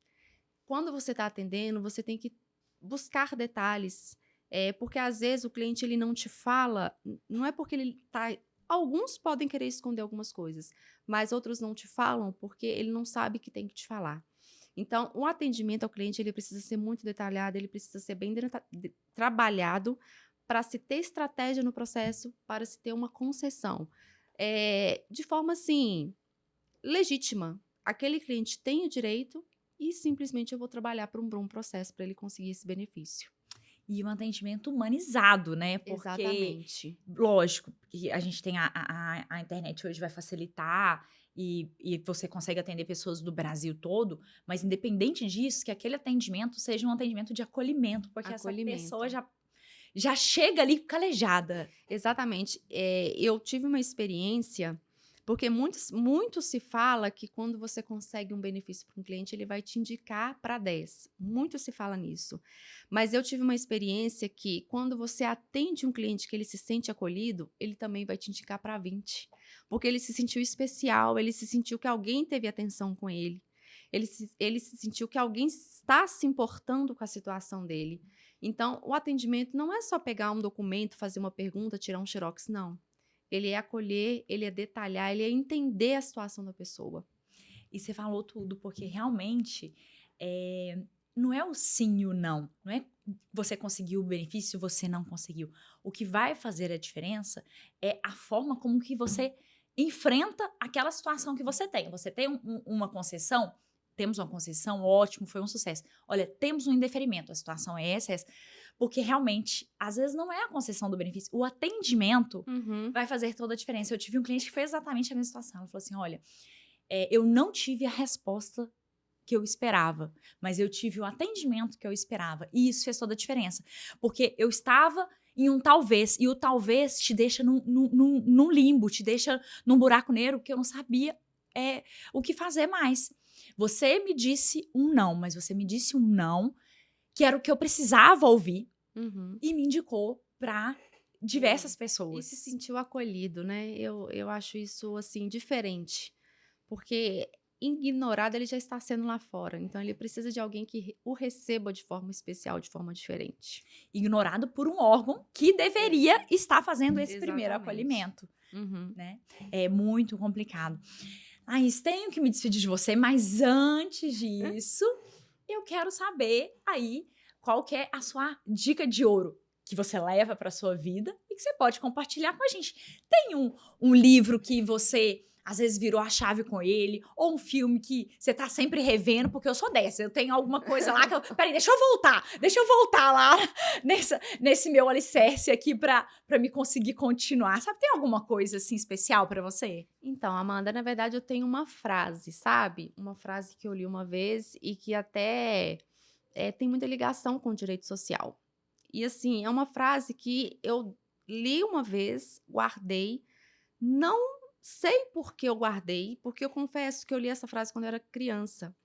Quando você está atendendo, você tem que buscar detalhes, porque às vezes o cliente ele não te fala, não é porque ele está. Alguns podem querer esconder algumas coisas, mas outros não te falam porque ele não sabe que tem que te falar. Então, o atendimento ao cliente ele precisa ser muito detalhado, ele precisa ser bem trabalhado para se ter estratégia no processo, para se ter uma concessão. De forma assim, legítima. Aquele cliente tem o direito e simplesmente eu vou trabalhar para um bom processo para ele conseguir esse benefício. E um atendimento humanizado, né? Porque, Exatamente. lógico, que a gente tem a internet hoje vai facilitar e você consegue atender pessoas do Brasil todo, mas independente disso, que aquele atendimento seja um atendimento de acolhimento, porque essa pessoa já chega ali calejada. Exatamente. Eu tive uma experiência, porque muito se fala que quando você consegue um benefício para um cliente, ele vai te indicar para 10. Muito se fala nisso. Mas eu tive uma experiência que quando você atende um cliente que ele se sente acolhido, ele também vai te indicar para 20. Porque ele se sentiu especial, ele se sentiu que alguém teve atenção com ele. Ele se sentiu que alguém está se importando com a situação dele. Então, o atendimento não é só pegar um documento, fazer uma pergunta, tirar um xerox, não. Ele é acolher, ele é detalhar, ele é entender a situação da pessoa. E você falou tudo, porque realmente não é o sim e o não. Não é você conseguiu o benefício, você não conseguiu. O que vai fazer a diferença é a forma como que você enfrenta aquela situação que você tem. Você tem uma concessão, temos uma concessão, ótimo, foi um sucesso. Olha, temos um indeferimento, a situação é essa. Porque realmente, às vezes não é a concessão do benefício, o atendimento vai fazer toda a diferença. Eu tive um cliente que fez exatamente a mesma situação. Ela falou assim, olha, eu não tive a resposta que eu esperava, mas eu tive o atendimento que eu esperava. E isso fez toda a diferença. Porque eu estava em um talvez, e o talvez te deixa num limbo, te deixa num buraco negro que eu não sabia o que fazer mais. Você me disse um não, mas você me disse um não que era o que eu precisava ouvir e me indicou para diversas pessoas. E se sentiu acolhido, né? Eu acho isso, assim, diferente. Porque ignorado ele já está sendo lá fora. Então ele precisa de alguém que o receba de forma especial, de forma diferente. Ignorado por um órgão que deveria estar fazendo esse primeiro acolhimento. Né? É muito complicado. Mas tenho que me despedir de você, mas antes disso, eu quero saber aí qual que é a sua dica de ouro que você leva para sua vida e que você pode compartilhar com a gente. Tem um livro que você às vezes virou a chave com ele, ou um filme que você tá sempre revendo, porque eu sou dessa, eu tenho alguma coisa lá que eu... Peraí, deixa eu voltar lá nesse meu alicerce aqui pra me conseguir continuar. Sabe, tem alguma coisa assim especial pra você? Então, Amanda, na verdade eu tenho uma frase, sabe? Uma frase que eu li uma vez e que até tem muita ligação com o direito social. E assim, é uma frase que eu li uma vez, guardei, não sei por que eu guardei, porque eu confesso que eu li essa frase quando eu era criança.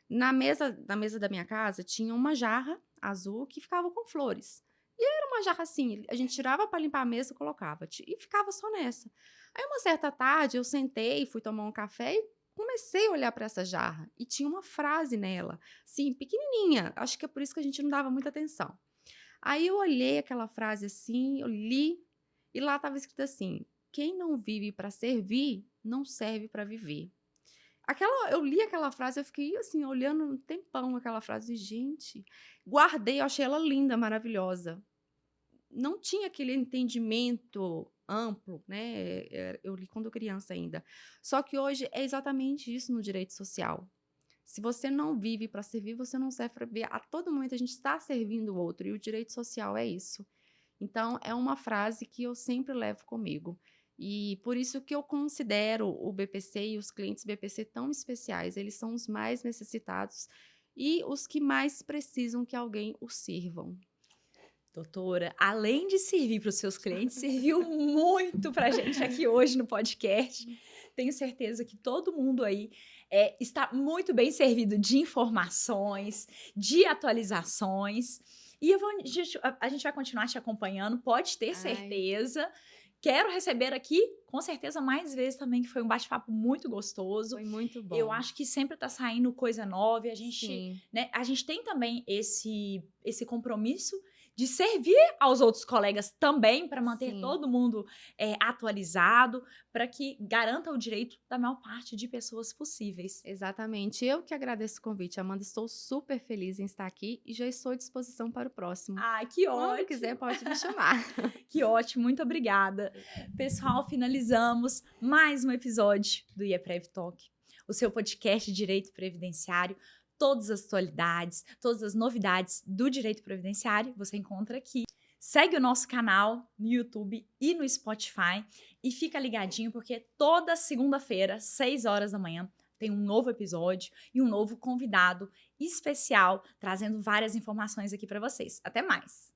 Na mesa da minha casa tinha uma jarra azul que ficava com flores. E era uma jarra assim, a gente tirava para limpar a mesa e colocava. E ficava só nessa. Aí uma certa tarde eu sentei, fui tomar um café e comecei a olhar para essa jarra. E tinha uma frase nela, assim, pequenininha. Acho que é por isso que a gente não dava muita atenção. Aí eu olhei aquela frase assim, eu li, e lá estava escrito assim: quem não vive para servir, não serve para viver. Eu li aquela frase, eu fiquei assim, olhando um tempão aquela frase, gente, guardei, eu achei ela linda, maravilhosa. Não tinha aquele entendimento amplo, né? Eu li quando criança ainda. Só que hoje é exatamente isso no direito social. Se você não vive para servir, você não serve para viver. A todo momento a gente está servindo o outro, e o direito social é isso. Então, é uma frase que eu sempre levo comigo. E por isso que eu considero o BPC e os clientes BPC tão especiais. Eles são os mais necessitados e os que mais precisam que alguém os sirvam. Doutora, além de servir para os seus clientes, serviu muito para a gente aqui hoje no podcast. Tenho certeza que todo mundo aí está muito bem servido de informações, de atualizações. E a gente vai continuar te acompanhando, pode ter certeza. Quero receber aqui, com certeza, mais vezes também, que foi um bate-papo muito gostoso. Foi muito bom. Eu acho que sempre está saindo coisa nova e a Sim. gente tem também esse compromisso de servir aos outros colegas também, para manter Sim. todo mundo atualizado, para que garanta o direito da maior parte de pessoas possíveis. Exatamente. Eu que agradeço o convite, Amanda. Estou super feliz em estar aqui e já estou à disposição para o próximo. Ai, que Quando ótimo! quiser, pode me chamar. Que ótimo, muito obrigada. Pessoal, finalizamos mais um episódio do IEPREV Talk, o seu podcast de direito previdenciário. Todas as atualidades, todas as novidades do direito previdenciário você encontra aqui. Segue o nosso canal no YouTube e no Spotify e fica ligadinho porque toda segunda-feira, 6 horas da manhã, tem um novo episódio e um novo convidado especial trazendo várias informações aqui para vocês. Até mais!